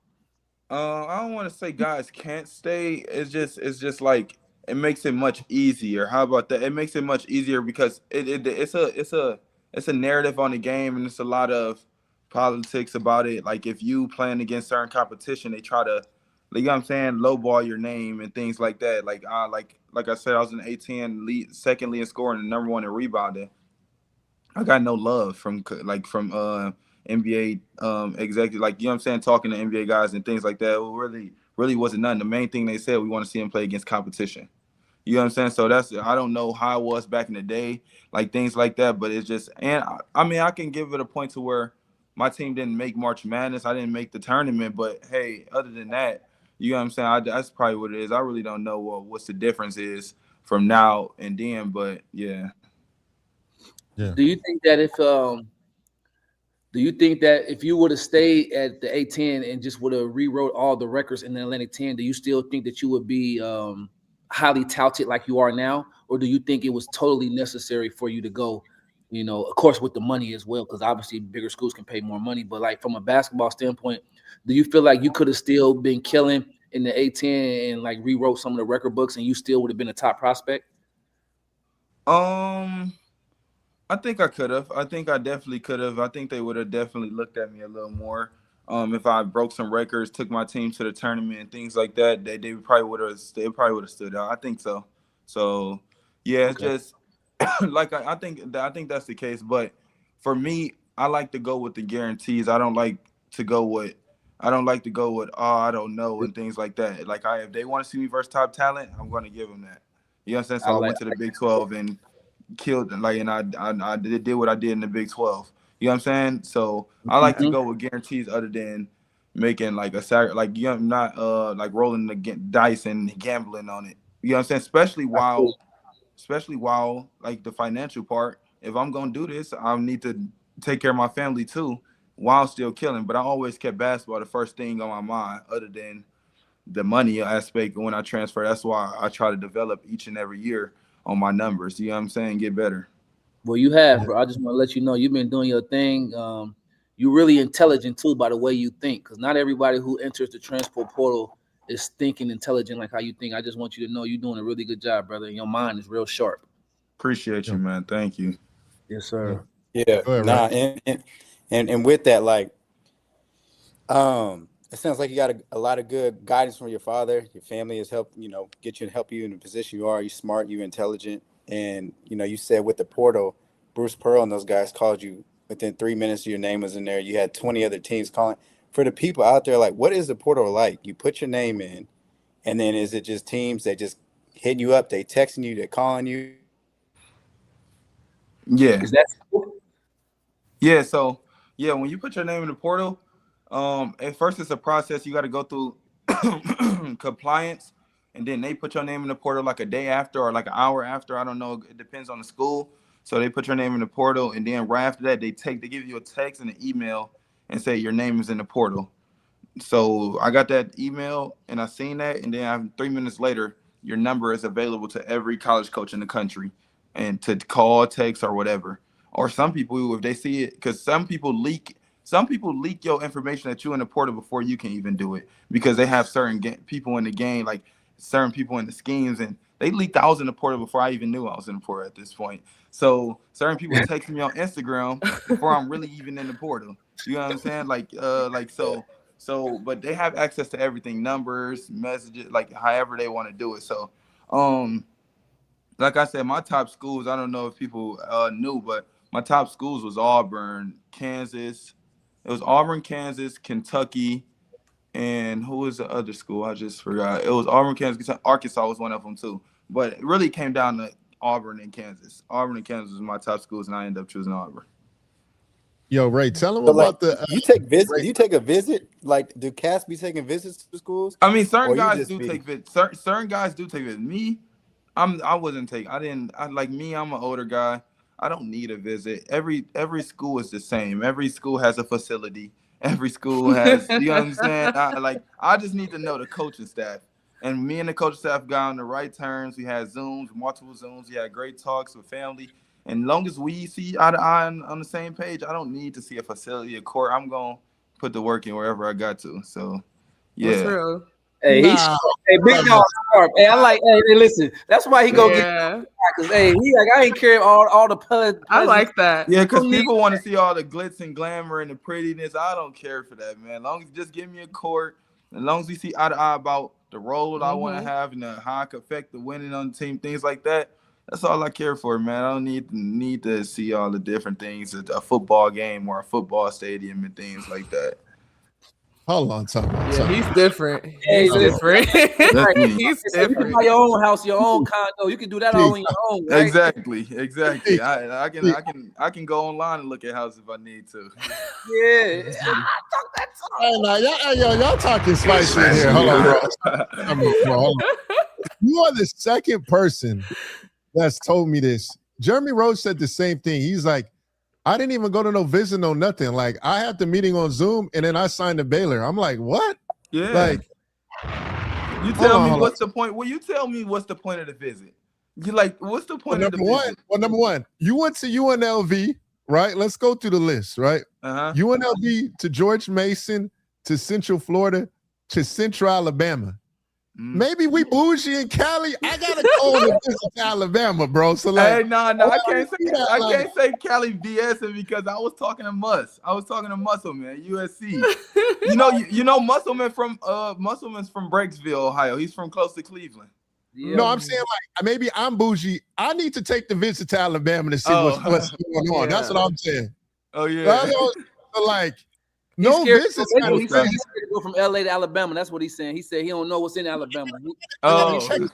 I don't want to say guys can't stay. It's just like it makes it much easier. How about that? It makes it much easier because it's a narrative on the game and it's a lot of politics about it. Like if you playing against certain competition, they try to, you know what I'm saying, lowball your name and things like that. Like I said, I was an A10 second lead in scoring and number one in rebounding. I got no love from NBA executives, like, you know what I'm saying, talking to NBA guys and things like that. It really wasn't nothing. The main thing they said, we want to see him play against competition. You know what I'm saying? So I don't know how it was back in the day, like things like that, but it's just, and I mean, I can give it a point to where my team didn't make March Madness. I didn't make the tournament, but hey, other than that, you know what I'm saying? That's probably what it is. I really don't know what's the difference is from now and then, but yeah. Do you think that if you would have stayed at the A10 and just would have rewrote all the records in the Atlantic 10, do you still think that you would be highly touted like you are now? Or do you think it was totally necessary for you to go, of course, with the money as well, because obviously bigger schools can pay more money. But like from a basketball standpoint, do you feel like you could have still been killing in the A10 and like rewrote some of the record books and you still would have been a top prospect? I think I could have. I think I definitely could have. I think they would have definitely looked at me a little more. If I broke some records, took my team to the tournament and things like that, they probably would have stood out. I think so. So yeah, it's just like I think that's the case. But for me, I like to go with the guarantees. I don't like to go with I don't know and things like that. Like if they want to see me versus top talent, I'm going to give them that. You know what I'm saying? So I went to the Big 12 and killed and I did what I did in the Big 12. You know what I'm saying? So I like to go with guarantees other than making like not like rolling the dice and gambling on it. You know what I'm saying? Especially while like the financial part. If I'm gonna do this, I need to take care of my family too, while still killing. But I always kept basketball the first thing on my mind, other than the money aspect. When I transfer, that's why I try to develop each and every year on my numbers. You know what I'm saying? Get better. Well, you have, bro. I just want to let you know you've been doing your thing. You're really intelligent too, by the way you think, because not everybody who enters the transfer portal is thinking intelligent like how you think. I just want you to know you're doing a really good job, brother. And your mind is real sharp. Appreciate you, man. Thank you. Yes, sir. Yeah. And with that, like, it sounds like you got a lot of good guidance from your father. Your family has helped, help you in the position you are. You're smart, you're intelligent. And, you said with the portal, Bruce Pearl and those guys called you within 3 minutes. Your name was in there. You had 20 other teams calling. For the people out there, like, what is the portal like? You put your name in, and then is it just teams that just hitting you up? They texting you, they calling you? Yeah. Is that cool? Yeah. So, yeah, when you put your name in the portal, at first it's a process. You got to go through compliance, and then they put your name in the portal like a day after or like an hour after. I don't know. It depends on the school. So they put your name in the portal, and then right after that, they give you a text and an email and say your name is in the portal. So I got that email and I seen that, and then 3 minutes later, your number is available to every college coach in the country, and to call, text, or whatever. Or some people, if they see it, because some people leak your information that you in the portal before you can even do it, because they have certain people in the game, like certain people in the schemes, and they leaked I was in the portal before I even knew I was in the portal at this point. So certain people text me on Instagram before I'm really even in the portal. You know what I'm saying? So, but they have access to everything, numbers, messages, like however they want to do it. So, like I said, my top schools, I don't know if people knew, but my top schools was Auburn, Kansas. It was Auburn, Kansas, Kentucky, and who was the other school? I just forgot. It was Auburn, Kansas, Arkansas was one of them too. But it really came down to Auburn and Kansas. Auburn and Kansas was my top schools, and I ended up choosing Auburn. Yo, Ray, tell them about you take visits. Do you take a visit? Like, do cats be taking visits to schools? I mean, certain guys do take visits. Certain guys do take visits. Me, I wasn't taking. I'm an older guy. I don't need a visit. Every school is the same. Every school has a facility. Every school has, you know what I'm saying? I just need to know the coaching staff. And me and the coaching staff got on the right terms. We had Zooms, multiple Zooms. We had great talks with family. And as long as we see eye to eye on the same page, I don't need to see a facility, a court. I'm going to put the work in wherever I got to. So, yeah. That's true. Hey, he's hey, big dog sharp. Hey, I like. Hey, listen. That's why he go get. Because he like I ain't care all the pleasure. I like that. Yeah, because people want to see all the glitz and glamour and the prettiness. I don't care for that, man. As long as you just give me a court, as long as we see eye to eye about the role I want to have and how I can affect the winning on the team, things like that. That's all I care for, man. I don't need to see all the different things at a football game or a football stadium and things like that. Hold on, time. He's different. He's different. He's different. You can buy your own house, your own condo. You can do that all on your own. Right? Exactly. I can go online and look at houses if I need to. Yeah. Talk that talk. Hey, y'all talking spicy in here. Hold on, bro. You are the second person that's told me this. Jeremy Rose said the same thing. He's like, I didn't even go to no visit, no nothing. Like, I had the meeting on Zoom, and then I signed the Baylor. I'm like, what? Yeah. Like, you tell me what's the point? Well, you tell me what's the point of the visit. You like, what's the point of the visit? Well, number one, you went to UNLV, right? Let's go through the list, right? UNLV to George Mason to Central Florida to Central Alabama. Maybe we bougie in Cali. I gotta go to visit Alabama, bro. So like, hey, no, I can't say Cali BSing because I was talking to Muscle Man, USC. you know Muscleman's from Breaksville, Ohio. He's from close to Cleveland. Yeah. No, I'm saying like maybe I'm bougie. I need to take the visit to Alabama to see what's going on. Yeah. That's what I'm saying. Oh yeah. So, like no visits. He's scared to go from LA to Alabama. That's what he's saying. He said he don't know what's in Alabama. Alabama.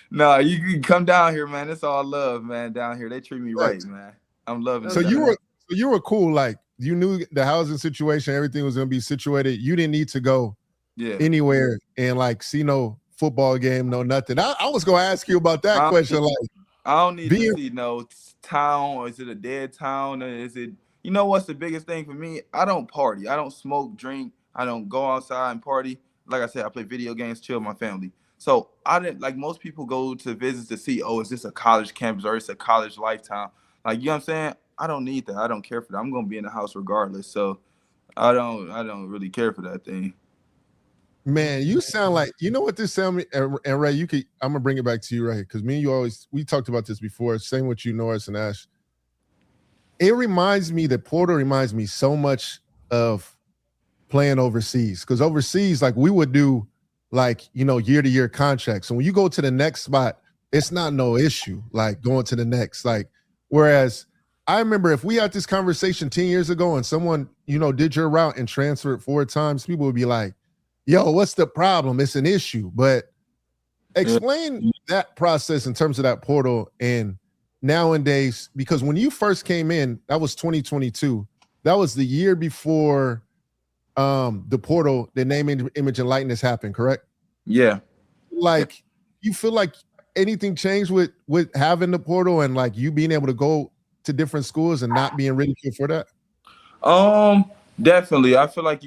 No, you can come down here, man. It's all love, man. Down here, they treat me right, man. I'm loving it. So you were cool. Like you knew the housing situation, everything was gonna be situated. You didn't need to go anywhere and like see no football game, no nothing. I was gonna ask you about that question. Like I don't need to see no town, or is it a dead town, or is it? You know what's the biggest thing for me? I don't party. I don't smoke, drink. I don't go outside and party. Like I said, I play video games, chill with my family. So I didn't like most people go to visits to see, is this a college campus or it's a college lifetime? Like, you know what I'm saying? I don't need that. I don't care for that. I'm gonna be in the house regardless. So I don't really care for that thing. Man, you sound like, you know what this sound me, and Ray, I'm gonna bring it back to you, Ray, because me and you we talked about this before. Same with you, Norris and Ash. It reminds me that Porter reminds me so much of playing overseas, because overseas, like we would do like, year-to-year contracts. And when you go to the next spot, it's not no issue, like going to the next. Like, whereas I remember if we had this conversation 10 years ago and someone, did your route and transferred 4 times, people would be like, yo, what's the problem? It's an issue. But explain that process in terms of that portal and nowadays, because when you first came in, that was 2022. That was the year before the portal, the name, image, and likeness happened, correct? Yeah. Like, you feel like anything changed with having the portal and like you being able to go to different schools and not being ridiculed for that? Definitely. I feel like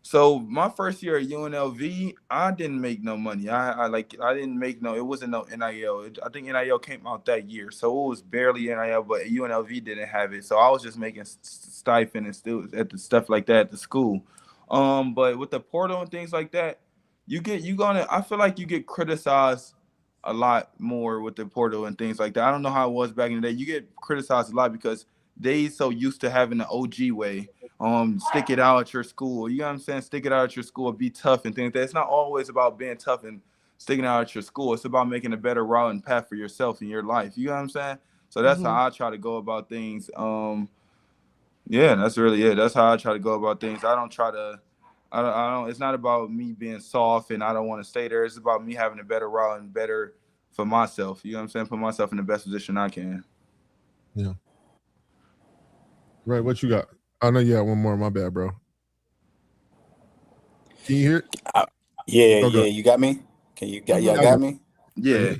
so my first year at UNLV, I didn't make no money. I didn't make it wasn't no NIL. I think NIL came out that year. So it was barely NIL, but UNLV didn't have it. So I was just making stipend and still at the stuff like that at the school. But with the portal and things like that, I feel like you get criticized a lot more with the portal and things like that. I don't know how it was back in the day. You get criticized a lot because they so used to having the OG way. Stick it out at your school. You know what I'm saying? Stick it out at your school, be tough and things like that. It's not always about being tough and sticking out at your school. It's about making a better route and path for yourself in your life. You know what I'm saying? So that's how I try to go about things. That's really it. That's how I try to go about things. I don't try to it's not about me being soft and I don't want to stay there. It's about me having a better route and better for myself. You know what I'm saying? Put myself in the best position I can. Yeah. Right, what you got? I know you got one more. My bad, bro. Can you hear it? Yeah. You got me? Y'all got me? Yeah.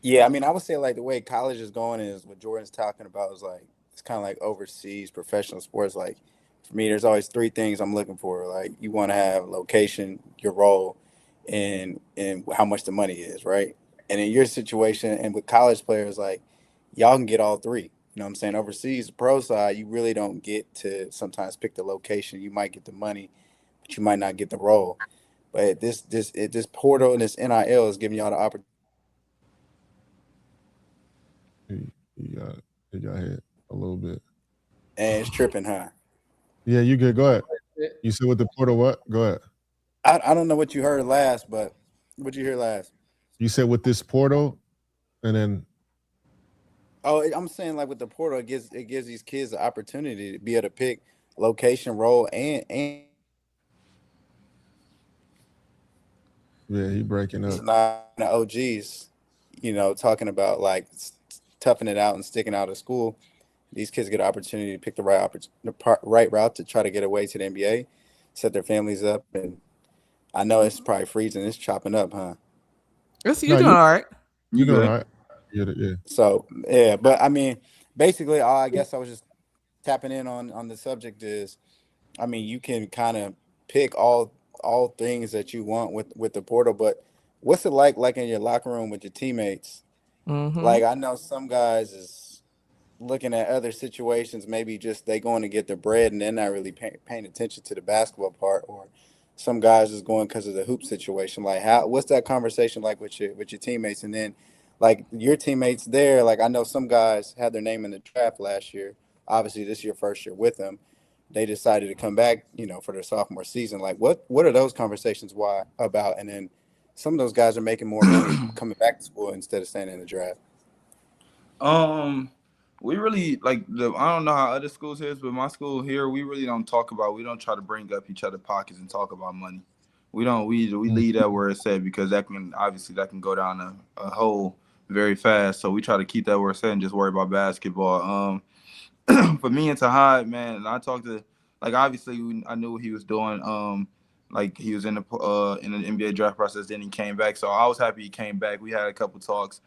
Yeah, I mean, I would say like the way college is going is what Jordan's talking about is like it's kind of like overseas professional sports. Like for me, there's always 3 things I'm looking for. Like you want to have location, your role, and how much the money is, right? And in your situation and with college players, like y'all can get all 3. You know what I'm saying? Overseas, the pro side, you really don't get to sometimes pick the location. You might get the money, but you might not get the role. But this portal and this NIL is giving y'all the opportunity. You got hit a little bit. And it's tripping, huh? Yeah, you good. Go ahead. You said with the portal what? Go ahead. I don't know what you heard last, but what you hear last? You said with this portal and then I'm saying like with the portal, it gives these kids the opportunity to be able to pick location, role, and yeah, he breaking up. It's not the OGs, talking about like toughing it out and sticking out of school. These kids get an opportunity to pick the right route to try to get away to the NBA, set their families up, and I know it's probably freezing, it's chopping up, huh? You're doing all right. You doing all right. Yeah. So yeah, but I mean, basically, I guess I was just tapping in on the subject is, I mean, you can kind of pick all things that you want with the portal, but what's it like in your locker room with your teammates? Mm-hmm. Like I know some guys is looking at other situations, maybe just they going to get their bread and they're not really paying attention to the basketball part, or some guys is going because of the hoop situation. Like, what's that conversation like with your teammates? And then, like, your teammates there, like, I know some guys had their name in the draft last year. Obviously, this is your first year with them. They decided to come back, for their sophomore season. Like, what are those conversations about? And then some of those guys are making more money coming back to school instead of staying in the draft. We really I don't know how other schools is, but my school here, we really don't we don't try to bring up each other's pockets and talk about money. We don't, we leave that where it's at, because that can go down a hole very fast. So we try to keep that where it's at and just worry about basketball. For me and Tahad, man, I talked to, obviously I knew what he was doing. He was in the NBA draft process, then he came back. So I was happy he came back. We had a couple talks.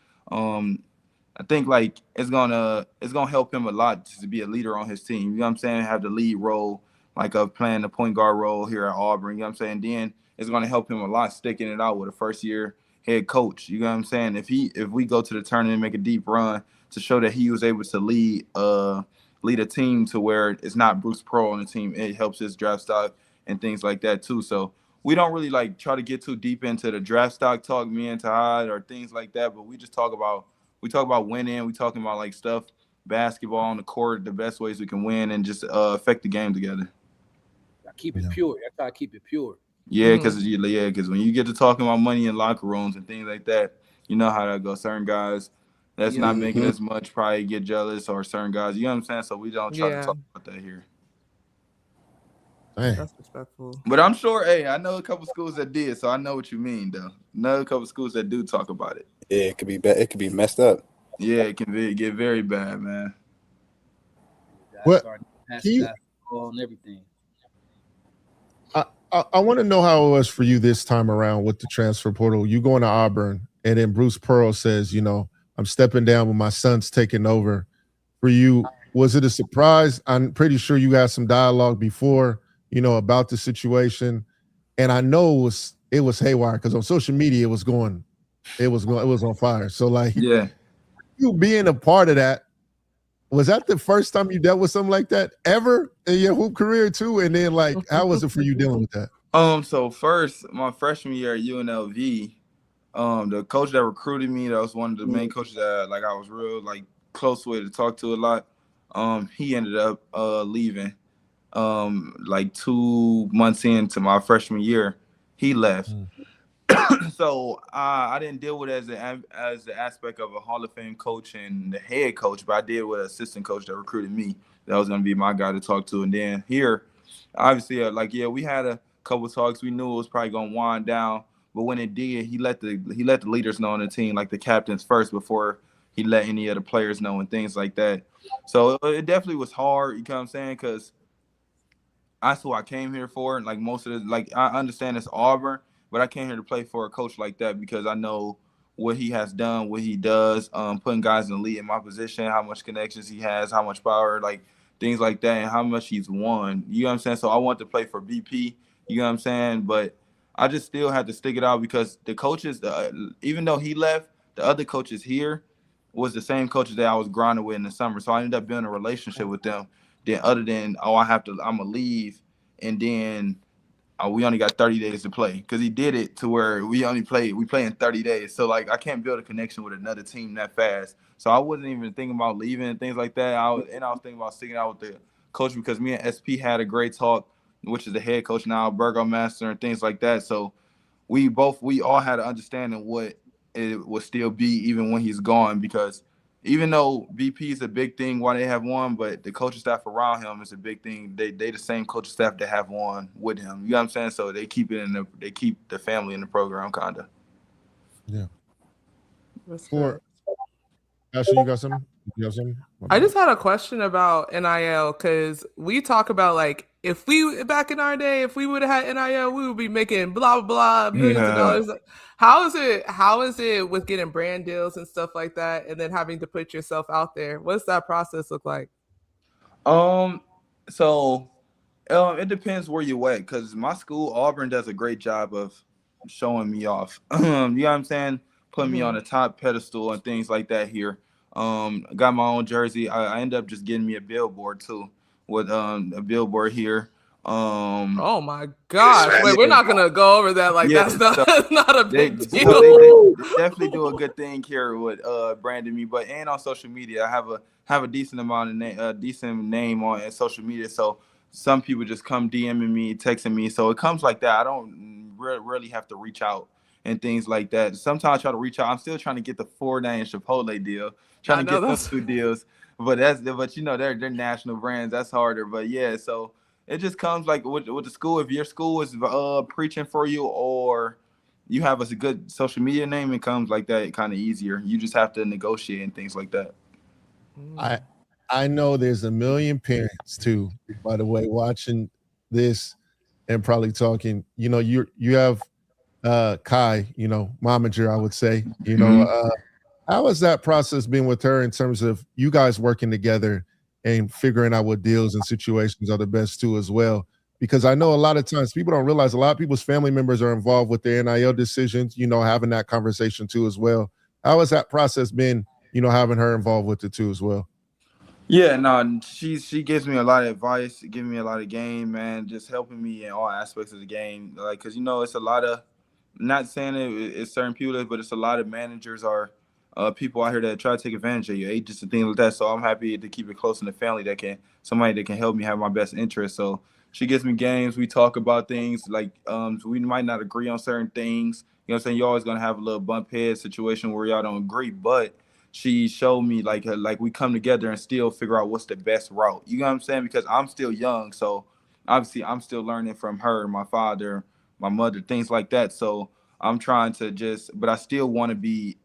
I think it's gonna help him a lot to be a leader on his team. You know what I'm saying? Have the lead role, of playing the point guard role here at Auburn. You know what I'm saying? Then it's gonna help him a lot sticking it out with a first year head coach. You know what I'm saying? If we go to the tournament and make a deep run to show that he was able to lead a team to where it's not Bruce Pearl on the team, it helps his draft stock and things like that too. So we don't really try to get too deep into the draft stock talk, me and Tahad, or things like that. But we just talk about winning. We talking about stuff, basketball on the court, the best ways we can win, and just affect the game together. Keep it pure. I try to keep it pure. Yeah, because when you get to talking about money in locker rooms and things like that, you know how that goes. Certain guys that's not making as much probably get jealous, or certain guys, you know what I'm saying? So we don't try to talk about that here. Dang. That's respectful. But I'm sure, I know a couple schools that did, so I know what you mean, though. Another couple schools that do talk about it. Yeah, it could be bad. It could be messed up. Yeah, it can get very bad, man. What? And everything. I want to know how it was for you this time around with the transfer portal. You going to Auburn, and then Bruce Pearl says, I'm stepping down when my son's taking over. For you, was it a surprise? I'm pretty sure you had some dialogue before, about the situation. And I know it was haywire, because on social media it was on fire. So you being a part of that, was that the first time you dealt with something like that ever in your hoop career too? And then how was it for you dealing with that? So first, my freshman year at UNLV, the coach that recruited me, that was one of the main coaches that I was real close with to talk to a lot. He ended up leaving 2 months into my freshman year. He left. So I didn't deal with it as the aspect of a Hall of Fame coach and the head coach, but I did with an assistant coach that recruited me. That was going to be my guy to talk to. And then here, obviously, we had a couple talks. We knew it was probably going to wind down, but when it did, he let the leaders know on the team, the captains first, before he let any of the players know and things like that. So it definitely was hard, you know what I'm saying, because that's who I came here for. And most of the, I understand it's Auburn, but I came here to play for a coach like that because I know what he has done, what he does, putting guys in the lead in my position, how much connections he has, how much power, things like that, and how much he's won. You know what I'm saying? So I want to play for BP, you know what I'm saying? But I just still had to stick it out because the coaches, even though he left, the other coaches here was the same coaches that I was grinding with in the summer. So I ended up building a relationship with them. Then other than, I'm going to leave, and then we only got 30 days to play, because he did it to where we play in 30 days. So I can't build a connection with another team that fast. So I wasn't even thinking about leaving and things like that. I was thinking about sticking out with the coach, because me and SP had a great talk, which is the head coach now, Burgomaster, and things like that. So we all had an understanding what it would still be even when he's gone, because even though BP is a big thing why they have won, but the coaching staff around him is a big thing. They the same coaching staff that have won with him. You know what I'm saying? So they keep the family in the program, kinda. Yeah. Ashley, you got something? I just had a question about NIL, because we talk about if we back in our day, if we would have had NIL, we would be making blah blah blah millions of dollars. How is it with getting brand deals and stuff like that, and then having to put yourself out there? What's that process look like? So it depends where you at, because my school, Auburn, does a great job of showing me off. You know what I'm saying? Putting me on the top pedestal and things like that here. I got my own jersey. I ended up just getting me a billboard too, with a billboard here. Oh my gosh! Wait, we're not gonna go over that. Like that's not a big deal. They definitely do a good thing here with branding me, but and on social media, I have a decent amount of decent name on social media. So some people just come DMing me, texting me. So it comes like that. I don't really have to reach out and things like that. Sometimes I try to reach out. I'm still trying to get the 4-9 Chipotle deal, trying to get those 2 deals. But they're national brands. That's harder. But yeah, so. It just comes like with the school. If your school is preaching for you, or you have a good social media name, it comes like that kind of easier. You just have to negotiate and things like that. I know there's a million parents too, by the way, watching this and probably talking. You know, you have Kai, you know, momager, I would say. You know, how has that process been with her in terms of you guys working together and figuring out what deals and situations are the best too as well? Because I know a lot of times people don't realize a lot of people's family members are involved with their NIL decisions, you know, having that conversation too as well. How has that process been, you know, having her involved with it too as well? Yeah, no, she gives me a lot of advice, giving me a lot of game, man, just helping me in all aspects of the game. Like, because, you know, it's a lot of, not saying it's certain people, but it's a lot of managers are people out here that try to take advantage of your agents and things like that. So I'm happy to keep it close in the family somebody that can help me have my best interest. So she gives me games. We talk about things like we might not agree on certain things. You know what I'm saying? You're always going to have a little bump head situation where y'all don't agree, but she showed me like we come together and still figure out what's the best route. You know what I'm saying? Because I'm still young. So obviously I'm still learning from her, my father, my mother, things like that. So I'm trying to but I still want to be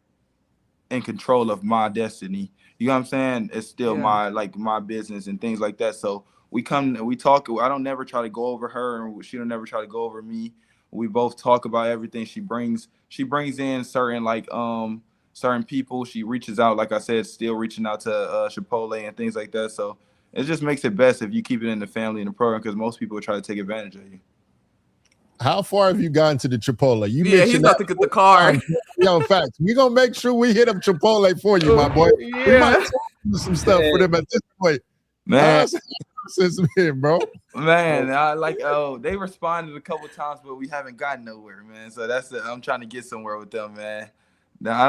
in control of my destiny. You know what I'm saying? It's still my business and things like that. So we talk. I don't never try to go over her, and she don't never try to go over me. We both talk about everything. She brings in certain certain people. She reaches out, like I said, still reaching out to Chipotle and things like that. So it just makes it best if you keep it in the family and the program, because most people try to take advantage of you. How far have you gotten to the Chipotle? He's about to get the car. Yo, facts. We're going to make sure we hit up Chipotle for you, my boy. Yeah. We might do some stuff for them at this point. Man. Bro. Man, they responded a couple times, but we haven't gotten nowhere, man. So I'm trying to get somewhere with them, man. Now, I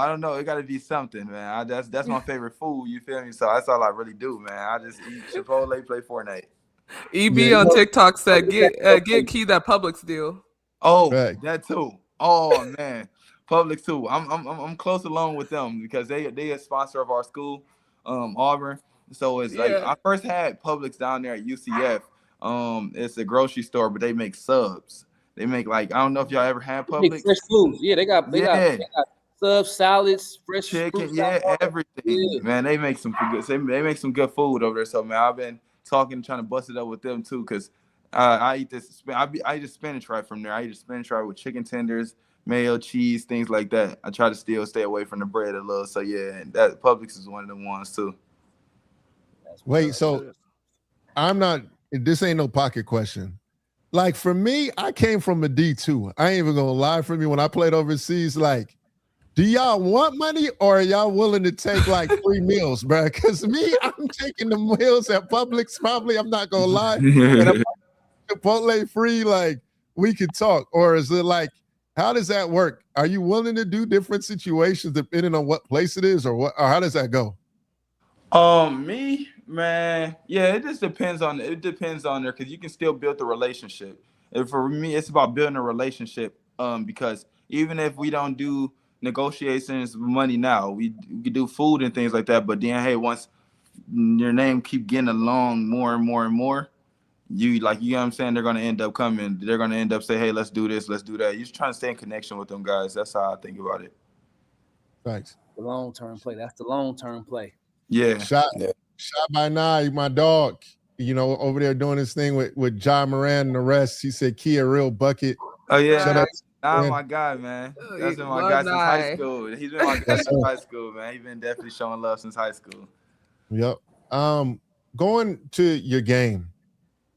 don't know. It got to be something, man. That's my favorite food, you feel me? So that's all I really do, man. I just eat Chipotle, play Fortnite. EB on TikTok said, get Key that Publix deal. Oh, that too. Oh man, Publix too. I'm close along with them because they a sponsor of our school, Auburn. So it's like I first had Publix down there at UCF. It's a grocery store, but they make subs. They make I don't know if y'all ever had Publix. Fresh foods. Yeah, they got subs, salads, fresh chicken, fruit, everything. Yeah. Man, they make some good. They make some good food over there. So man, I've been trying to bust it up with them too, because I eat this. I eat spinach right from there. I eat spinach right with chicken tenders, mayo, cheese, things like that. I try to still stay away from the bread a little. So yeah, that Publix is one of the ones too. Wait, so this ain't no pocket question. Like for me, I came from a D2. I ain't even gonna lie, for me when I played overseas, like, do y'all want money or are y'all willing to take like free meals, bro? Because me, I'm taking the meals at Publix. Probably, I'm not gonna lie. And I'm Chipotle free, like we could talk. Or is it like, how does that work? Are you willing to do different situations depending on what place it is, or what? Or how does that go? Me, man, yeah, it just depends on there, because you can still build the relationship. And for me, it's about building a relationship. Because even if we don't do negotiations money now, we can do food and things like that, but then hey, once your name keep getting along more and more and more, you know what I'm saying, they're going to end up coming, they're going to end up saying, hey, let's do this, let's do that. You're just trying to stay in connection with them guys. That's how I think about it. Thanks. The long-term play. That's the long-term play. Yeah. Shot by Nye, my dog, you know, over there doing his thing with John Moran and the rest. He said, Key, a real bucket. Oh yeah. My guy, man. That's been my guy since high school. He's been my guy since high school, man. He's been definitely showing love since high school. Yep. Going to your game,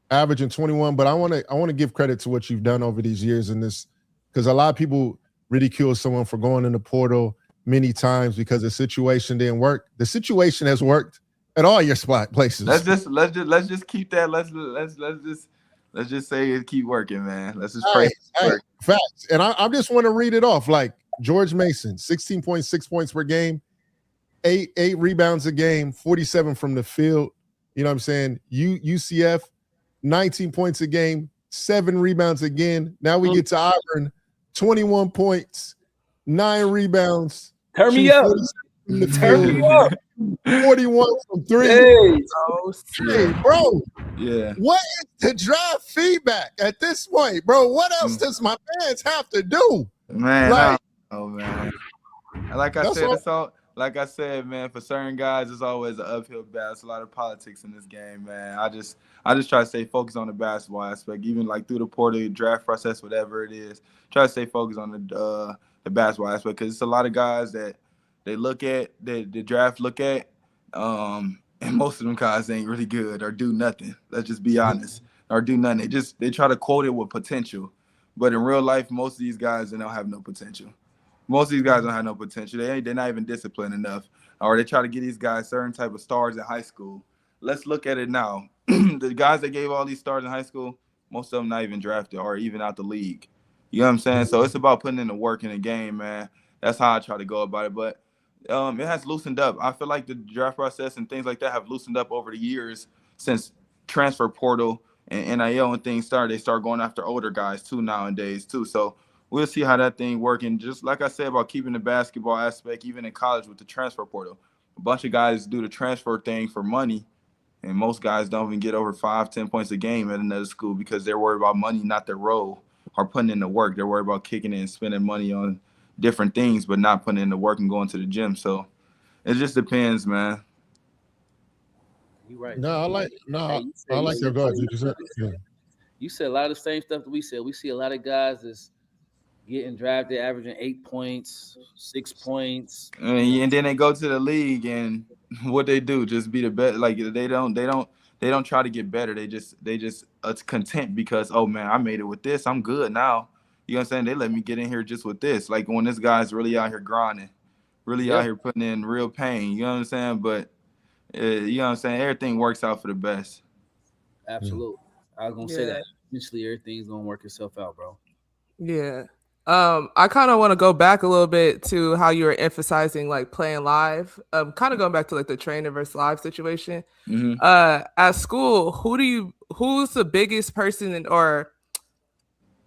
averaging 21, but I want to give credit to what you've done over these years in this, because a lot of people ridicule someone for going in the portal many times because the situation didn't work. The situation has worked at all your spot places. Let's just keep that. Let's just Let's just say it keep working, man. Let's just pray. Facts. And I just want to read it off. Like George Mason, 16.6 points per game, eight rebounds a game, 47 from the field. You know what I'm saying? UCF, 19 points a game, 7 rebounds again. Now we get to Auburn, 21 points, 9 rebounds. Turn me up. Turn me up. 41 from 3. Hey, bro. Yeah. What is the drive feedback at this point, bro? What else does my fans have to do? Man, like, man. Like I said, it's all like I said, man, for certain guys, it's always an uphill battle. It's a lot of politics in this game, man. I just try to stay focused on the basketball aspect, even like through the portal, draft process, whatever it is. Try to stay focused on the basketball aspect, because it's a lot of guys that they look at, the draft look at, and most of them guys ain't really good or do nothing. Let's just be honest, or do nothing. They try to quote it with potential, but in real life, most of these guys, they don't have no potential. Most of these guys don't have no potential. They're not even disciplined enough, or they try to get these guys certain type of stars in high school. Let's look at it now. The guys that gave all these stars in high school, most of them not even drafted or even out the league. You know what I'm saying? So it's about putting in the work in the game, man. That's how I try to go about it. But it has loosened up. I feel like the draft process and things like that have loosened up over the years since transfer portal and NIL and things started. They start going after older guys too nowadays too. So we'll see how that thing works. And just like I said about keeping the basketball aspect, even in college with the transfer portal, a bunch of guys do the transfer thing for money, and most guys don't even get over 5-10 points a game at another school because they're worried about money, not their role, or putting in the work. They're worried about kicking in and spending money on different things, but not putting in the work and going to the gym. So it just depends, man. You right. I like your guys. You said a lot of the same stuff that we said. We see a lot of guys that's getting drafted, averaging 8 points, 6 points, and then they go to the league, and what they do just be the best. Like they don't try to get better. They just content because, oh man, I made it with this. I'm good now. You know what I'm saying? They let me get in here just with this. Like when this guy's really out here grinding, really out here putting in real pain. You know what I'm saying? But you know what I'm saying? Everything works out for the best. Absolutely. I was gonna say that. Eventually, everything's gonna work itself out, bro. Yeah. I kind of want to go back a little bit to how you were emphasizing like playing live. Kind of going back to like the trainer versus live situation. Mm-hmm. At school, who's the biggest person or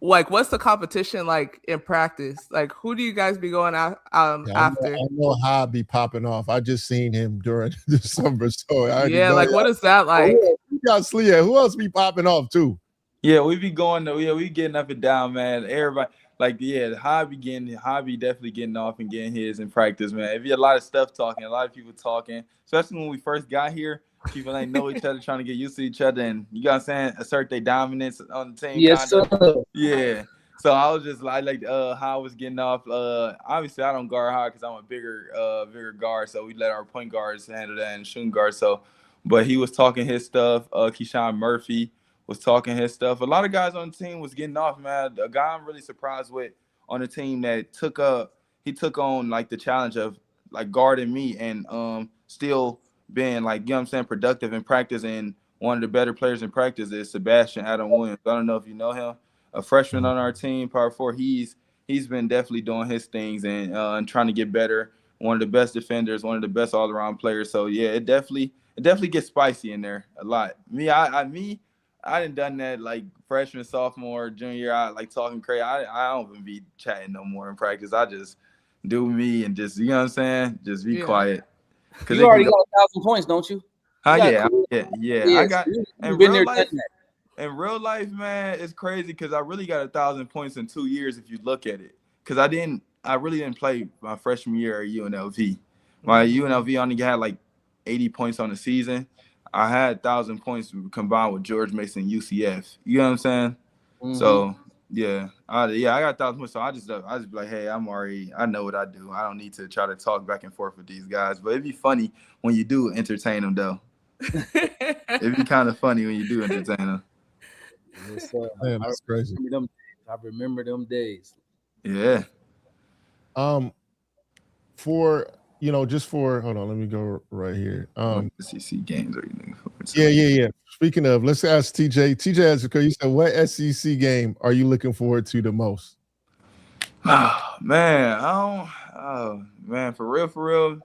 like what's the competition like in practice? Like who do you guys be going out after? I know how I be popping off. I just seen him during the summer, so what is that like? You got Slee. Who else be popping off too? Yeah, we be going though. Yeah, we getting up and down, man. Everybody. Like, the hobby definitely getting off and getting his in practice, man. It be a lot of stuff talking, a lot of people talking, especially when we first got here. People ain't know each other, trying to get used to each other, and you got what I'm saying, assert their dominance on the team. Yes, sir. Yeah. So I was just like how I was getting off. Obviously, I don't guard hard because I'm a bigger guard, so we let our point guards handle that and shooting guards. So, but he was talking his stuff. Keyshawn Murphy was talking his stuff. A lot of guys on the team was getting off, man. A guy I'm really surprised with on the team that took on like the challenge of like guarding me and still being like, you know what I'm saying, productive in practice, and one of the better players in practice is Sebastian Adam Williams. I don't know if you know him, a freshman on our team, Power 4. He's been definitely doing his things and trying to get better. One of the best defenders, one of the best all-around players. So yeah, it definitely gets spicy in there a lot. I done that like freshman, sophomore, junior year. I like talking crazy. I don't even be chatting no more in practice. I just do me and just, you know what I'm saying? Just be quiet. You already got 1,000 points, don't you? Yeah. I got in real life, man, it's crazy because I really got 1,000 points in 2 years if you look at it. Because I really didn't play my freshman year at UNLV. My UNLV only had like 80 points on the season. I had 1,000 points combined with George Mason UCF. You know what I'm saying? Mm-hmm. So I got 1,000 points. So I just be like, hey, I know what I do. I don't need to try to talk back and forth with these guys. But it'd be funny when you do entertain them, though. It'd be kind of funny when you do entertain them. Yes, sir. Man, that's crazy. I remember them days. Yeah. Hold on, let me go right here. SEC games are you looking for? Yeah. Speaking of, let's ask TJ. TJ has a question. You said, what SEC game are you looking forward to the most? Man, man, for real,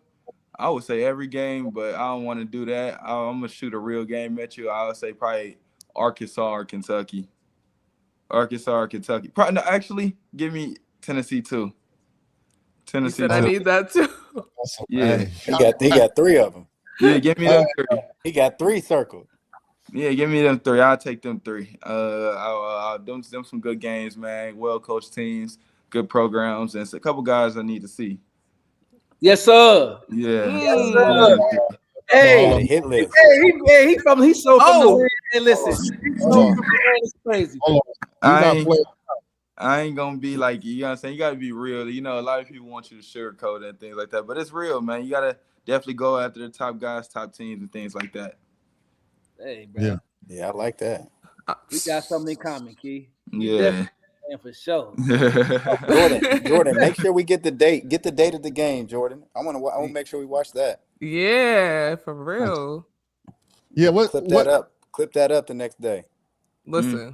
I would say every game, but I don't want to do that. I'm gonna shoot a real game at you. I would say probably Arkansas or Kentucky. Probably, no, actually, give me Tennessee too. Tennessee. He said I need that too. Yeah, he got 3 of them. Yeah, give me them 3. He got 3 circled. Yeah, give me them 3. I'll take them 3. I'll them some good games, man. Well coached teams, good programs, and it's a couple guys I need to see. Yes, sir. Yeah. Yes, sir. Hey, hit list. He's so from the way. Hey, listen, it's crazy. I ain't gonna be like, you know what I'm saying? You gotta be real. You know, a lot of people want you to sugarcoat and things like that, but it's real, man. You gotta definitely go after the top guys, top teams, and things like that. Hey, bro. Yeah, I like that. We got something in common, Key. Yeah. For sure. Jordan, make sure we get the date. Get the date of the game, Jordan. I want to make sure we watch that. Yeah, for real. Yeah, Clip that up the next day. Listen.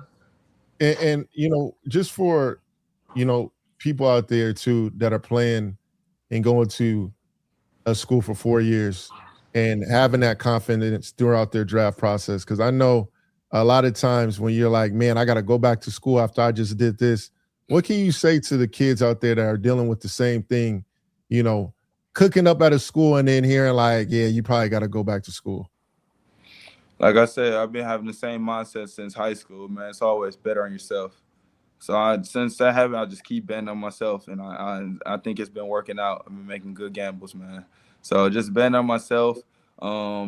And you know, just for, you know, people out there too that are playing and going to a school for 4 years and having that confidence throughout their draft process, because I know a lot of times when you're like, man, I got to go back to school after I just did this. What can you say to the kids out there that are dealing with the same thing, you know, cooking up at a school and then hearing like, yeah, you probably got to go back to school? Like I said, I've been having the same mindset since high school, man. It's always better on yourself. So since that happened, I just keep betting on myself, and I think it's been working out. I've been making good gambles, man. So just betting on myself,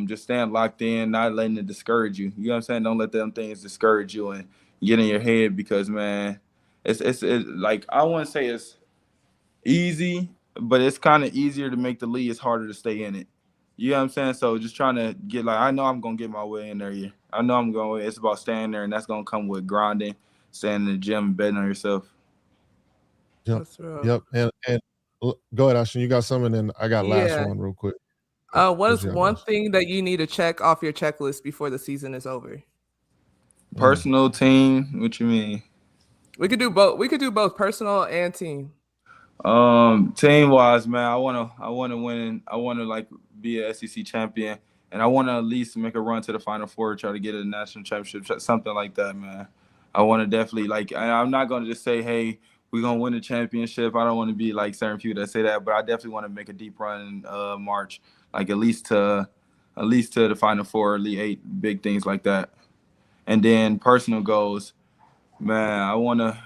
just staying locked in, not letting it discourage you. You know what I'm saying? Don't let them things discourage you and get in your head, because, man, it's like, I wouldn't say it's easy, but it's kind of easier to make the league. It's harder to stay in it. You know what I'm saying? So just trying to get, like, I know I'm going to get my way in there. Yeah. I know I'm going. It's about staying there, and that's going to come with grinding, staying in the gym, and betting on yourself. Yep. And go ahead, Ashten. You got something, and I got last one real quick. What is one thing that you need to check off your checklist before the season is over? Personal, team. What you mean? We could do both. We could do both personal and team. Team wise, man, I wanna win. I wanna, like, be a SEC champion, and I wanna at least make a run to the Final Four, try to get a national championship, something like that, man. I wanna definitely, like, I'm not gonna just say, hey, we're gonna win the championship. I don't want to be like certain people that say that, but I definitely want to make a deep run in March, like at least to the Final Four, Elite 8, big things like that. And then personal goals, man, I'm gonna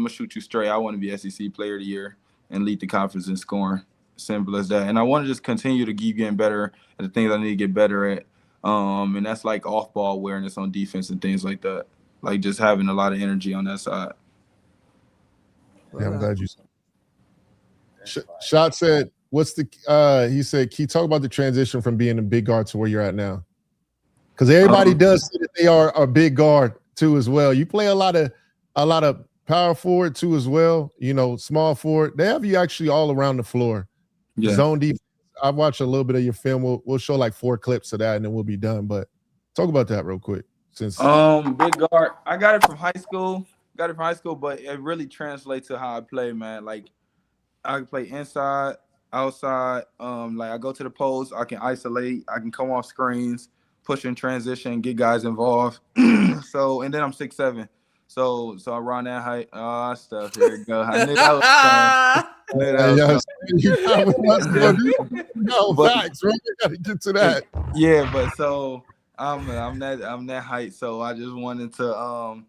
shoot you straight. I want to be SEC Player of the Year and lead the conference in scoring. Simple as that. And I want to just continue to keep getting better at the things I need to get better at. And that's like off-ball awareness on defense and things like that. Like just having a lot of energy on that side. Yeah, I'm glad you said. Shot said, "What's the?" He said, "Can you talk about the transition from being a big guard to where you're at now?" Because everybody does say that they are a big guard too as well. You play a lot of power forward too as well. You know, small forward. They have you actually all around the floor. Yeah. Zone defense. I've watched a little bit of your film. We'll show like 4 clips of that, and then we'll be done. But talk about that real quick. Since big guard, I got it from high school. But it really translates to how I play, man. Like I can play inside, outside. Like I go to the post, I can isolate, I can come off screens, push in transition, get guys involved. So, and then I'm 6'7". So around that height, stuff. Here we go. I knew that was facts, right? We gotta get to that. Yeah, but so I'm that height. So I just wanted to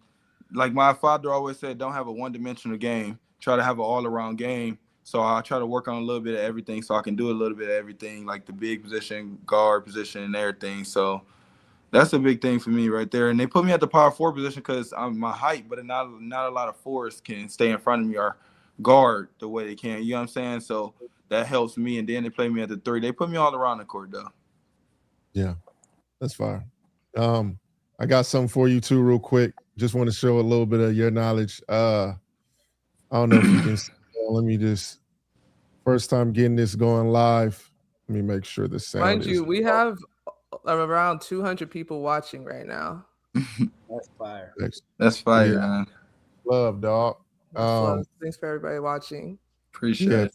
like my father always said, don't have a one-dimensional game. Try to have an all-around game. So I try to work on a little bit of everything so I can do a little bit of everything, like the big position, guard position, and everything. So that's a big thing for me right there. And they put me at the power forward position because I'm my height, but not a lot of forwards can stay in front of me or guard the way they can. You know what I'm saying? So that helps me. And then they play me at the 3. They put me all around the court, though. Yeah, that's fine. I got something for you too, real quick. Just want to show a little bit of your knowledge. I don't know if you can. Let me just. First time getting this going live. Let me make sure the sound. Mind you, we have around 200 people watching right now. That's fire. That's fire, man. Love, dog. Thanks for everybody watching. Appreciate it.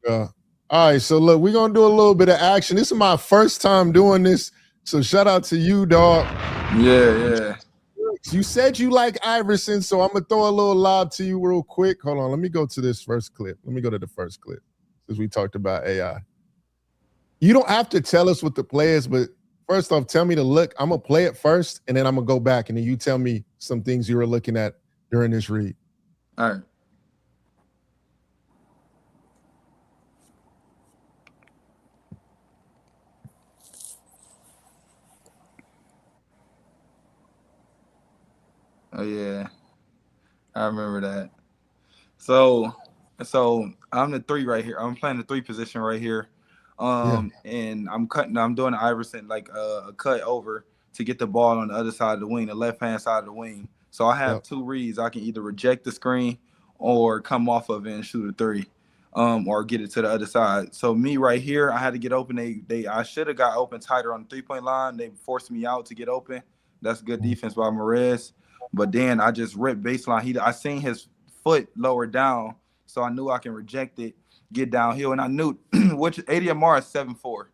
All right, so look, we're gonna do a little bit of action. This is my first time doing this, so shout out to you, dog. Yeah. You said you like Iverson, so I'm gonna throw a little lob to you real quick. Hold on, let me go to this first clip. Let me go to the first clip since we talked about AI. You don't have to tell us what the play is, but first off, tell me to look. I'm gonna play it first, and then I'm gonna go back, and then you tell me some things you were looking at during this read. All right. Oh yeah, I remember that. So I'm the 3 right here. I'm playing the 3 position right here. And I'm doing the Iverson like a cut over to get the ball on the other side of the wing, the left-hand side of the wing. So I have 2 reads. I can either reject the screen or come off of it and shoot a 3, or get it to the other side. So me right here, I had to get open. I should have got open tighter on the 3-point line. They forced me out to get open. That's good defense by Morez. But then I just ripped baseline. I seen his foot lower down, so I knew I can reject it, get downhill, and I knew which ADMR is 7'4",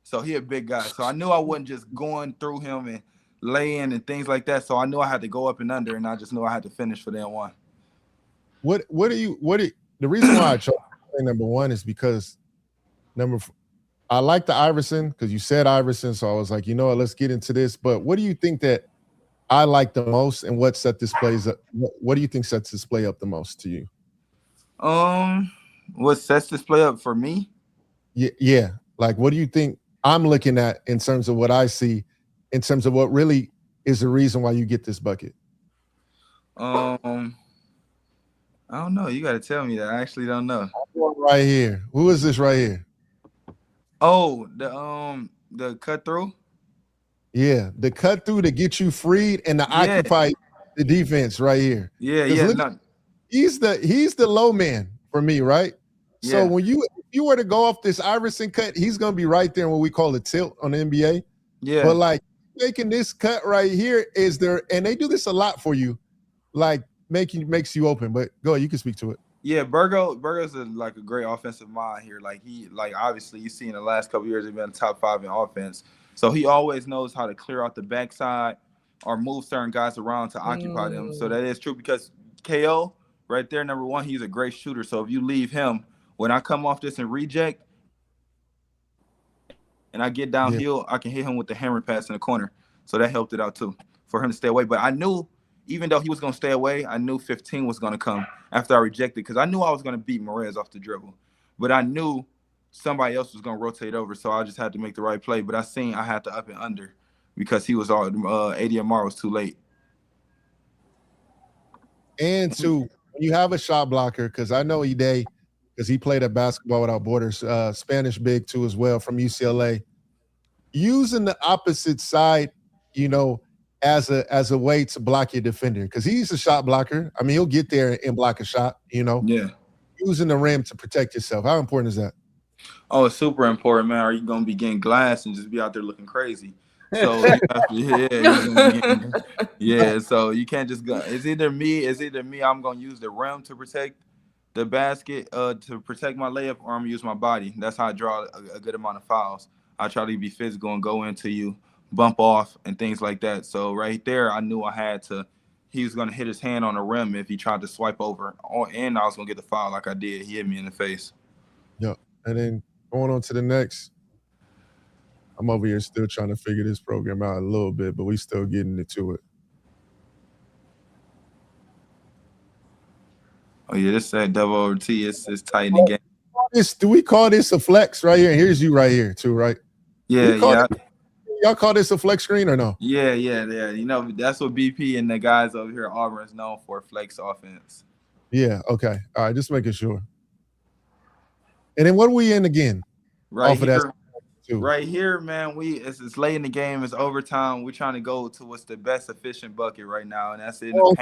so he a big guy. So I knew I wasn't just going through him and laying and things like that. So I knew I had to go up and under, and I just knew I had to finish for that one. The reason why I chose number 1 is because I like the Iverson because you said Iverson, so I was like, you know what, let's get into this. But what do you think that I like the most, and what set this plays up? What do you think sets this play up the most to you? What sets this play up for me? Yeah. Like, what do you think I'm looking at in terms of what I see, in terms of what really is the reason why you get this bucket? I don't know. You got to tell me that. I actually don't know. Right here. Who is this right here? Oh, the cut through. Yeah, the cut through to get you freed and to occupy the defense right here. Yeah. He's the low man for me, right? Yeah. So if you were to go off this Iverson cut, he's gonna be right there in what we call a tilt on the NBA. Yeah. But like making this cut right here and they do this a lot for you, like makes you open. But go ahead, you can speak to it. Yeah, Burgo's like a great offensive mind here. Like obviously you see in the last couple of years he's been top 5 in offense. So he always knows how to clear out the backside or move certain guys around to occupy them. So that is true because KO right there, number 1, he's a great shooter. So if you leave him, when I come off this and reject and I get downhill, I can hit him with the hammer pass in the corner. So that helped it out too for him to stay away. But I knew even though he was going to stay away, I knew 15 was going to come after I rejected because I knew I was going to beat Morez off the dribble. But I knew somebody else was going to rotate over, so I just had to make the right play. But I had to up and under because he was all ADMR was too late. And 2, when you have a shot blocker, because I know because he played at Basketball Without Borders, Spanish big too as well from UCLA, using the opposite side, as a way to block your defender because he's a shot blocker. I mean, he'll get there and block a shot, Yeah. Using the rim to protect yourself. How important is that? Oh, it's super important, man. Or you going to be getting glass and just be out there looking crazy. So you have to, so you can't just go. It's either me. I'm going to use the rim to protect the basket, to protect my layup, or I'm going to use my body. That's how I draw a good amount of fouls. I try to be physical and go into you, bump off, and things like that. So right there, I knew he was going to hit his hand on the rim if he tried to swipe over, and I was going to get the foul like I did. He hit me in the face. Yep. And then going on to the next, I'm over here still trying to figure this program out a little bit, but we still getting into it. Oh, yeah, this that double over T. It's tight in the game. Do we call this a flex right here? And here's you right here too, right? Yeah. Y'all call this a flex screen or no? Yeah. That's what BP and the guys over here at Auburn is known for, flex offense. Yeah, okay. All right, just making sure. And then what are we in again? Right here, man, it's late in the game. It's overtime. We're trying to go to what's the best efficient bucket right now, and that's in the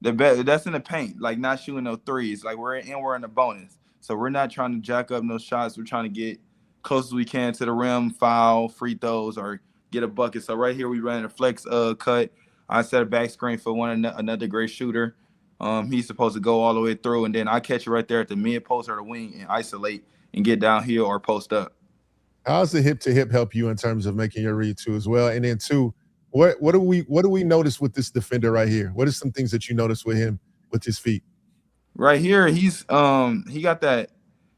paint. That's in the paint, like not shooting no threes. Like we're in the bonus. So we're not trying to jack up no shots. We're trying to get close as we can to the rim, foul, free throws, or get a bucket. So right here we ran a flex cut. I set a back screen for another great shooter. He's supposed to go all the way through, and then I catch it right there at the mid post or the wing and isolate and get downhill or post up. How's the hip to hip help you in terms of making your read too as well? And then two, what do we notice with this defender right here? What are some things that you notice with him with his feet? Right here, he got that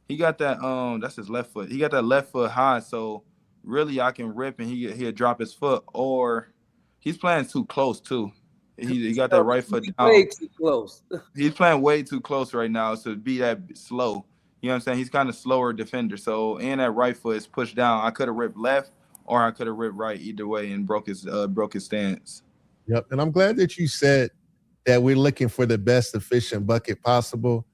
that's his left foot. He got that left foot high, so really I can rip and he'll drop his foot, or he's playing too close too. He got that right foot down. Way too close. He's playing way too close right now to be that slow. You know what I'm saying? He's kind of slower defender. So, and that right foot is pushed down. I could have ripped left or I could have ripped right, either way, and broke his stance. Yep. And I'm glad that you said that we're looking for the best efficient bucket possible.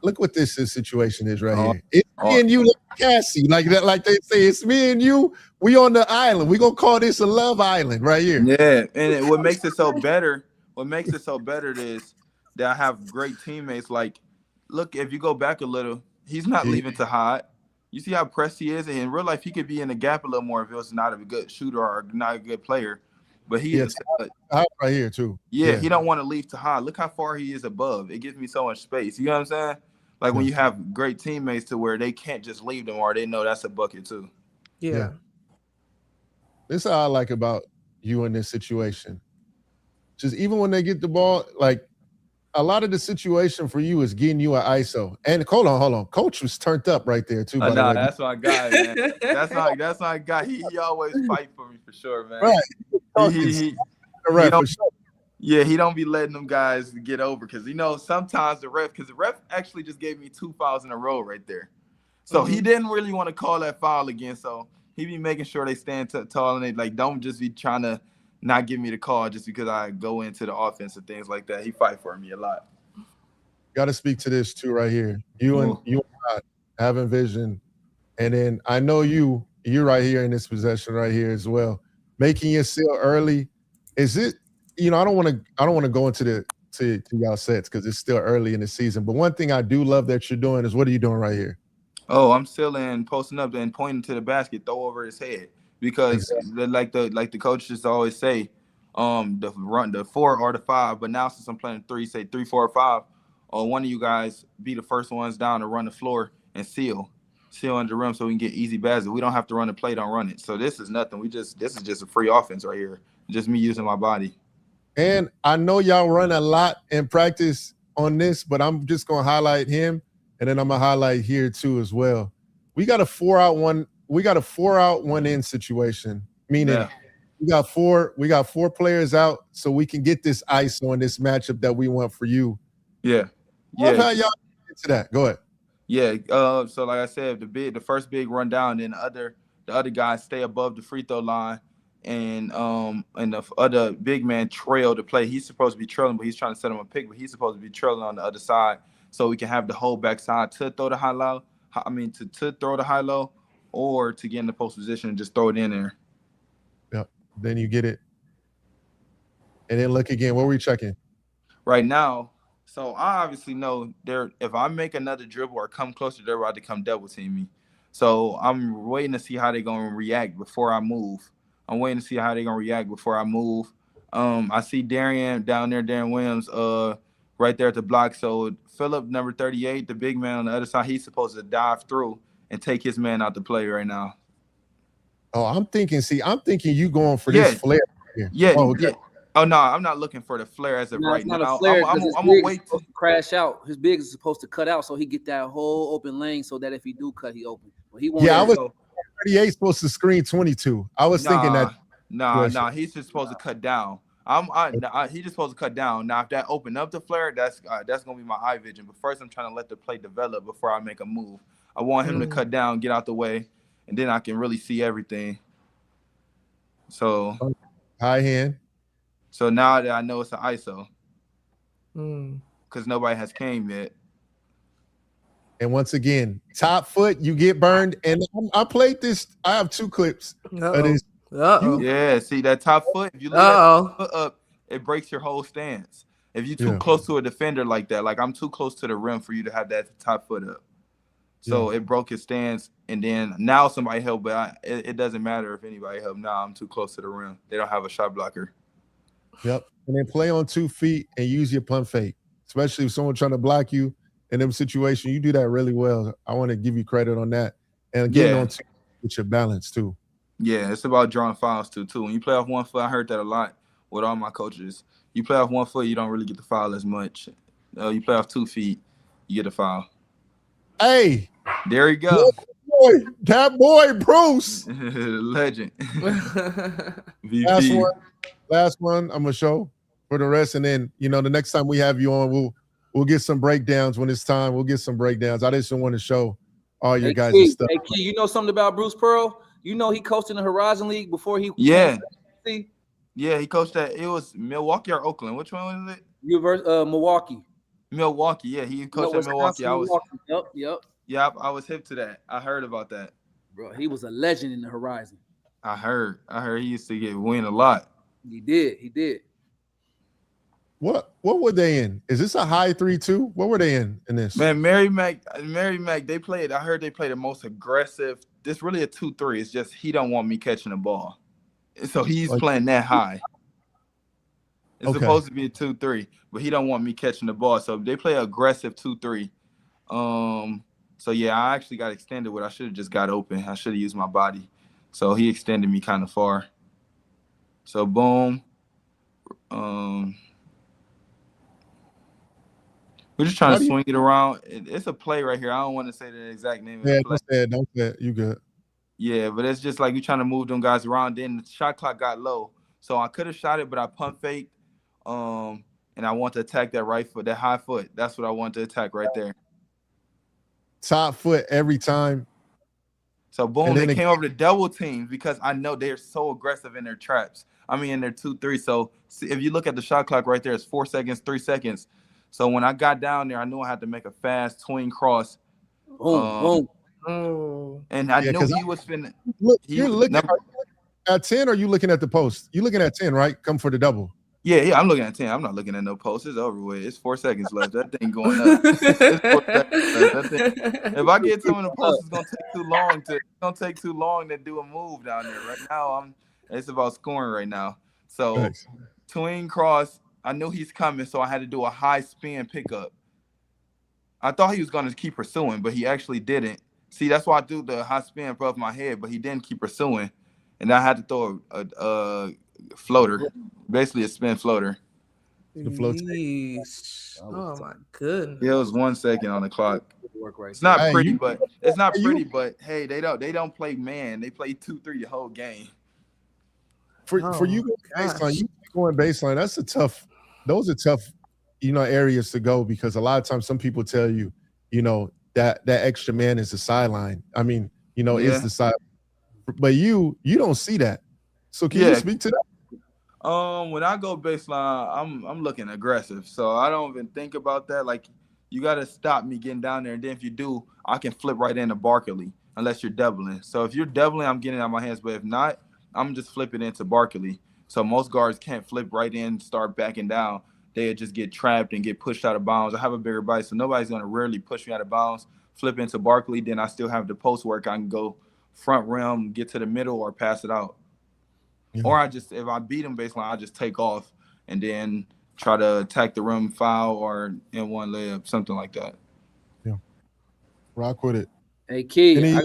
Look what this situation is right here. It's me and you, like Cassie, like that, like they say, it's me and you. We on the island. We're gonna call this a love island right here. Yeah, and what makes it so better is that I have great teammates. Like, look, if you go back a little, he's not leaving to hide. You see how pressed he is, and in real life, he could be in the gap a little more if he was not a good shooter or not a good player. But he is right here too. Yeah, he don't want to leave to hide. Look how far he is above. It gives me so much space. You know what I'm saying? Like when you have great teammates to where they can't just leave them or they know that's a bucket too. Yeah. This is how I like about you in this situation. Just even when they get the ball, like a lot of the situation for you is getting you an ISO. And hold on. Coach was turned up right there too. Nah, that's my guy, man. That's my guy. He always fight for me for sure, man. Right. He for sure. Yeah, he don't be letting them guys get over because, you know, sometimes the ref actually just gave me 2 fouls in a row right there. So he didn't really want to call that foul again. So he be making sure they stand tall and they like don't just be trying to not give me the call just because I go into the offense and things like that. He fight for me a lot. Got to speak to this too right here. You and I having vision. And then I know you're right here in this possession right here as well. Making your seal early. Is it, you know, I don't want to go into to y'all sets because it's still early in the season. But one thing I do love that you're doing is what are you doing right here? Oh, I'm sealing, posting up and pointing to the basket, throw over his head. Because like the coaches always say, the 4 or the 5. But now since I'm playing 3, say 3, 4, or 5, or one of you guys be the first ones down to run the floor and seal under the rim so we can get easy baskets. We don't have to run the play, don't run it. So this is nothing. This is just a free offense right here. Just me using my body. And I know y'all run a lot in practice on this, but I'm just gonna highlight him, and then I'm gonna highlight here too as well. We got a 4-out 1. We got a 4-out 1-in situation, meaning we got four players out, so we can get this ISO in this matchup that we want for you. Yeah. How y'all get into that? Go ahead. Yeah. So like I said, the first big run down, then the other guys stay above the free throw line, and the other big man trail to play. He's supposed to be trailing, but he's trying to set him a pick, but he's supposed to be trailing on the other side, so we can have the whole backside to throw the high low. To throw the high low, or to get in the post position and just throw it in there. Yep. Then you get it. And then look again. What were we checking? Right now, so I obviously know if I make another dribble or come closer, they're about to come double team me. So I'm waiting to see how they're going to react before I move. I see Darian down there, Darren Williams, right there at the block. So Phillip, number 38, the big man on the other side, he's supposed to dive through and take his man out the play right now. Oh, I'm thinking you going for this flare here. Yeah. Oh, no, I'm not looking for the flare as of right now. I'm going to wait to crash out. His big is supposed to cut out so he get that whole open lane so that if he do cut, he open. But he won't. Yeah, I was 38 supposed to screen 22. I was thinking that. Nah, he's just supposed to cut down. He's just supposed to cut down. Now, if that open up the flare, that's gonna be my eye vision. But first, I'm trying to let the play develop before I make a move. I want him to cut down, get out the way, and then I can really see everything. So high hand. So now that I know it's an ISO, because nobody has came yet. And once again, top foot, you get burned. And I played this. I have 2 clips. Yeah, see that top foot. If you let that foot up, it breaks your whole stance. If you're too close to a defender like that, like I'm too close to the rim for you to have that top foot up. So it broke his stance, and then now somebody helped, but it doesn't matter if anybody helped. Now I'm too close to the rim. They don't have a shot blocker. Yep. And then play on 2 feet and use your pump fake, especially if someone's trying to block you in them situations. You do that really well. I want to give you credit on that. And getting on 2 with your balance too. Yeah, it's about drawing fouls too. When you play off 1 foot, I heard that a lot with all my coaches. You play off 1 foot, you don't really get the foul as much. You play off 2 feet, you get a foul. Hey, there you go. That boy, Bruce. Legend. VP. Last one, I'm gonna show for the rest, and then the next time we have you on, we'll get some breakdowns when it's time. We'll get some breakdowns. I just want to show all your guys' stuff. Hey, Key, you know something about Bruce Pearl? You know he coached in the Horizon League before he he coached at it was Milwaukee or Oakland. Which one was it? Milwaukee. Milwaukee, yeah, he coached at Milwaukee. Yep. Yeah, I was hip to that. I heard about that. Bro, he was a legend in the Horizon. I heard he used to win a lot. He did. What were they in? Is this a high 3-2? What were they in this? Man, Mary Mac, they played. I heard they played the most aggressive. This really a 2-3. It's just he don't want me catching the ball, so he's playing that high. It's supposed to be a 2-3, but he don't want me catching the ball. So they play aggressive 2-3. So yeah, I actually got extended. I should have just got open. I should have used my body. So he extended me kind of far. So boom. We're just trying to swing it around. It's a play right here. I don't want to say the exact name of the play. Don't say it. You good. Yeah, but it's just like you're trying to move them guys around. Then the shot clock got low. So I could have shot it, but I pump faked. And I want to attack that right foot, that high foot. That's what I want to attack right there. Top foot every time. So boom, they came over to double teams because I know they're so aggressive in their traps. I mean, in their 2-3. So if you look at the shot clock right there, it's 4 seconds, 3 seconds. So when I got down there, I knew I had to make a fast tween cross. Boom. And I knew he was finna. You're looking at 10 or you looking at the post? You're looking at 10, right? Come for the double. Yeah, I'm looking at 10. I'm not looking at no post. It's over with. It's 4 seconds left. That thing going up. It's 4 seconds left. If I get some of the posts, it's gonna take too long to do a move down there. Right now, it's about scoring right now. So tween cross, I knew he's coming, so I had to do a high spin pickup. I thought he was gonna keep pursuing, but he actually didn't. See, that's why I do the high spin above my head, but he didn't keep pursuing, and I had to throw a floater, basically a spin floater. The float. Oh my goodness! Yeah, it was 1 second on the clock. It's not pretty, but hey, they don't play man. They play 2-3 the whole game. For you going baseline, those are tough, areas to go because a lot of times some people tell you, that extra man is the sideline. I mean, is the side, but you don't see that. So can you speak to that? When I go baseline, I'm looking aggressive, so I don't even think about that. Like, you got to stop me getting down there, and then if you do, I can flip right into Barkley unless you're doubling. So if you're doubling, I'm getting it out of my hands, but if not, I'm just flipping into Barkley. So most guards can't flip right in, start backing down. They just get trapped and get pushed out of bounds. I have a bigger body, so nobody's going to rarely push me out of bounds. Flip into Barkley, then I still have the post work. I can go front rim, get to the middle, or pass it out. Yeah. Or if I beat him baseline, I just take off and then try to attack the rim, foul, or in one layup, something like that. Yeah. Rock with it. Hey, Key, I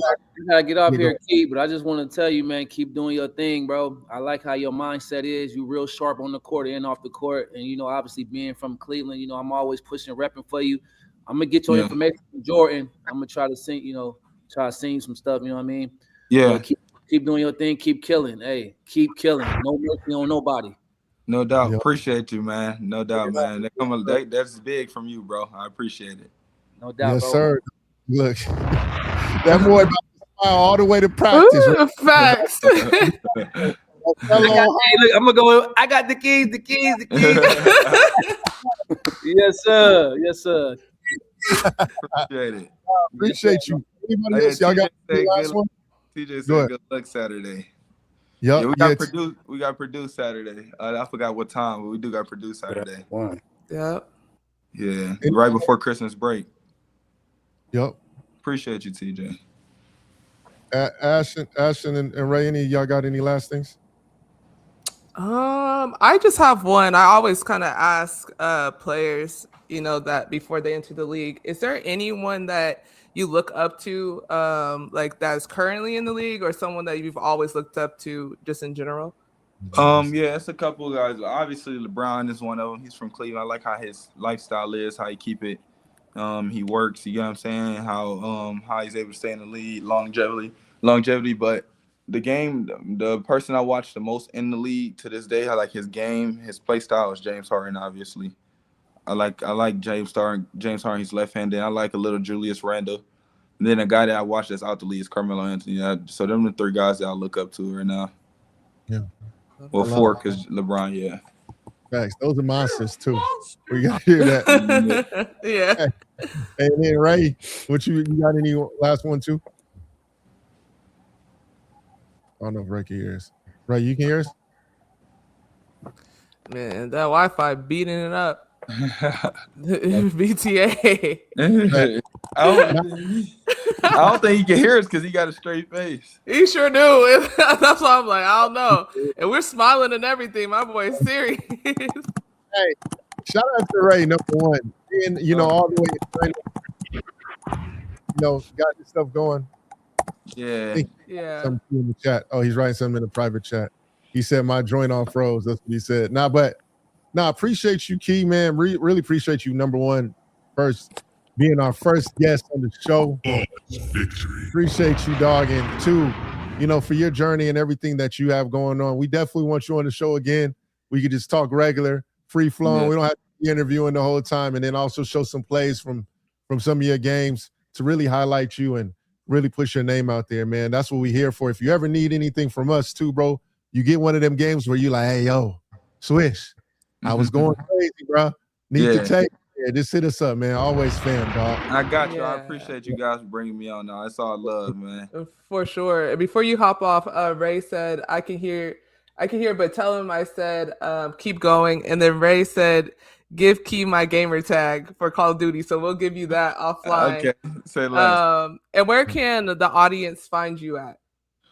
gotta get off here, Key, but I just want to tell you, man, keep doing your thing, bro. I like how your mindset is. You real sharp on the court and off the court. And, obviously being from Cleveland, I'm always pushing, repping for you. I'm going to get your information from Jordan. I'm going to try to sing some stuff, you know what I mean? Yeah. Keep doing your thing. Keep killing. Hey, keep killing. No mercy on nobody. No doubt. Yep. Appreciate you, man. No doubt, man. That's big from you, bro. I appreciate it. No doubt, yes, bro. Sir. Look, that boy about to smile all the way to practice. Ooh, facts. I'm gonna go. I got the keys. Yes, sir. Appreciate it. Appreciate you. Anybody else? Y'all got the last one? TJ said good luck Saturday. Yep. Yeah, we got produced Saturday. I forgot what time, but we do got produced Saturday. Yep. Yeah, right before Christmas break. Yep. Appreciate you, TJ. Ashten and Ray, any y'all got any last things? I just have one. I always kind of ask players, that before they enter the league, is there anyone that you look up to, like that's currently in the league, or someone that you've always looked up to just in general? Yeah, it's a couple of guys. Obviously, LeBron is one of them. He's from Cleveland. I like how his lifestyle is, how he keep it. He works. You know what I'm saying? How he's able to stay in the league, longevity. But the person I watch the most in the league to this day, I like his game, his play style is James Harden. Obviously, I like James Harden. He's left-handed. I like a little Julius Randle. And then a guy that I watch that's out the league is Carmelo Anthony. So them are the 3 guys that I look up to right now. Yeah. Well, 4 because LeBron, yeah. Thanks. Those are monsters too. We got to hear that. Yeah. And then Ray, you got any last one too? I don't know if Ray can hear us. Ray, you can hear us? Man, that Wi-Fi beating it up. BTA. I don't think he can hear us because he got a straight face. He sure do. That's why I'm like, I don't know. And we're smiling and everything. My boy's serious. Hey, shout out to Ray, number one. And, all the way got this stuff going. Yeah. Something in the chat. Oh, he's writing something in the private chat. He said, my joint all froze. That's what he said. Appreciate you, Key, man. Really appreciate you, number one, first, being our first guest on the show. Appreciate you, dog. And 2, for your journey and everything that you have going on. We definitely want you on the show again. We could just talk regular, free flowing. Yeah. We don't have to be interviewing the whole time, and then also show some plays from some of your games to really highlight you and really push your name out there, man. That's what we're here for. If you ever need anything from us too, bro, you get one of them games where you like, hey, yo, Swish, I was going crazy, bro. Need to take. Yeah, just hit us up, man. Always fan, dog. I got you. I appreciate you guys bringing me on now. It's all love, man. For sure. Before you hop off, Ray said, I can hear, but tell him I said, keep going. And then Ray said, give Key my gamer tag for Call of Duty. So we'll give you that offline. Okay. Say less. And where can the audience find you at?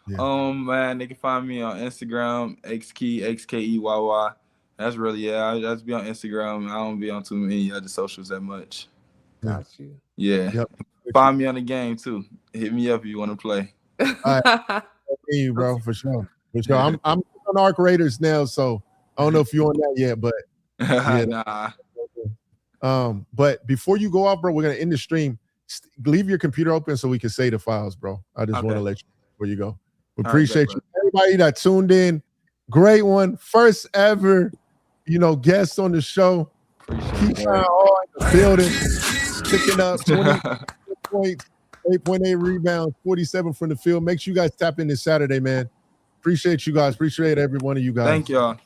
Yeah. Man, they can find me on Instagram, XKEYY. That's really, I just be on Instagram. I don't be on too many other socials that much. Got you. Yeah. Yep. Find me on the game too. Hit me up if you want to play. All right. You, bro, for sure. I'm on Arc Raiders now, so I don't know if you're on that yet, but nah. But before you go off, bro, we're gonna end the stream. Leave your computer open so we can save the files, bro. I just want to let you know before you go. We appreciate you. Everybody that tuned in. Great one. First ever, guest on the show. Keyshawn Hall in the building. Picking up 20 points, 8.8 rebounds, 47 from the field. Make sure you guys tap in this Saturday, man. Appreciate you guys. Appreciate every one of you guys. Thank y'all.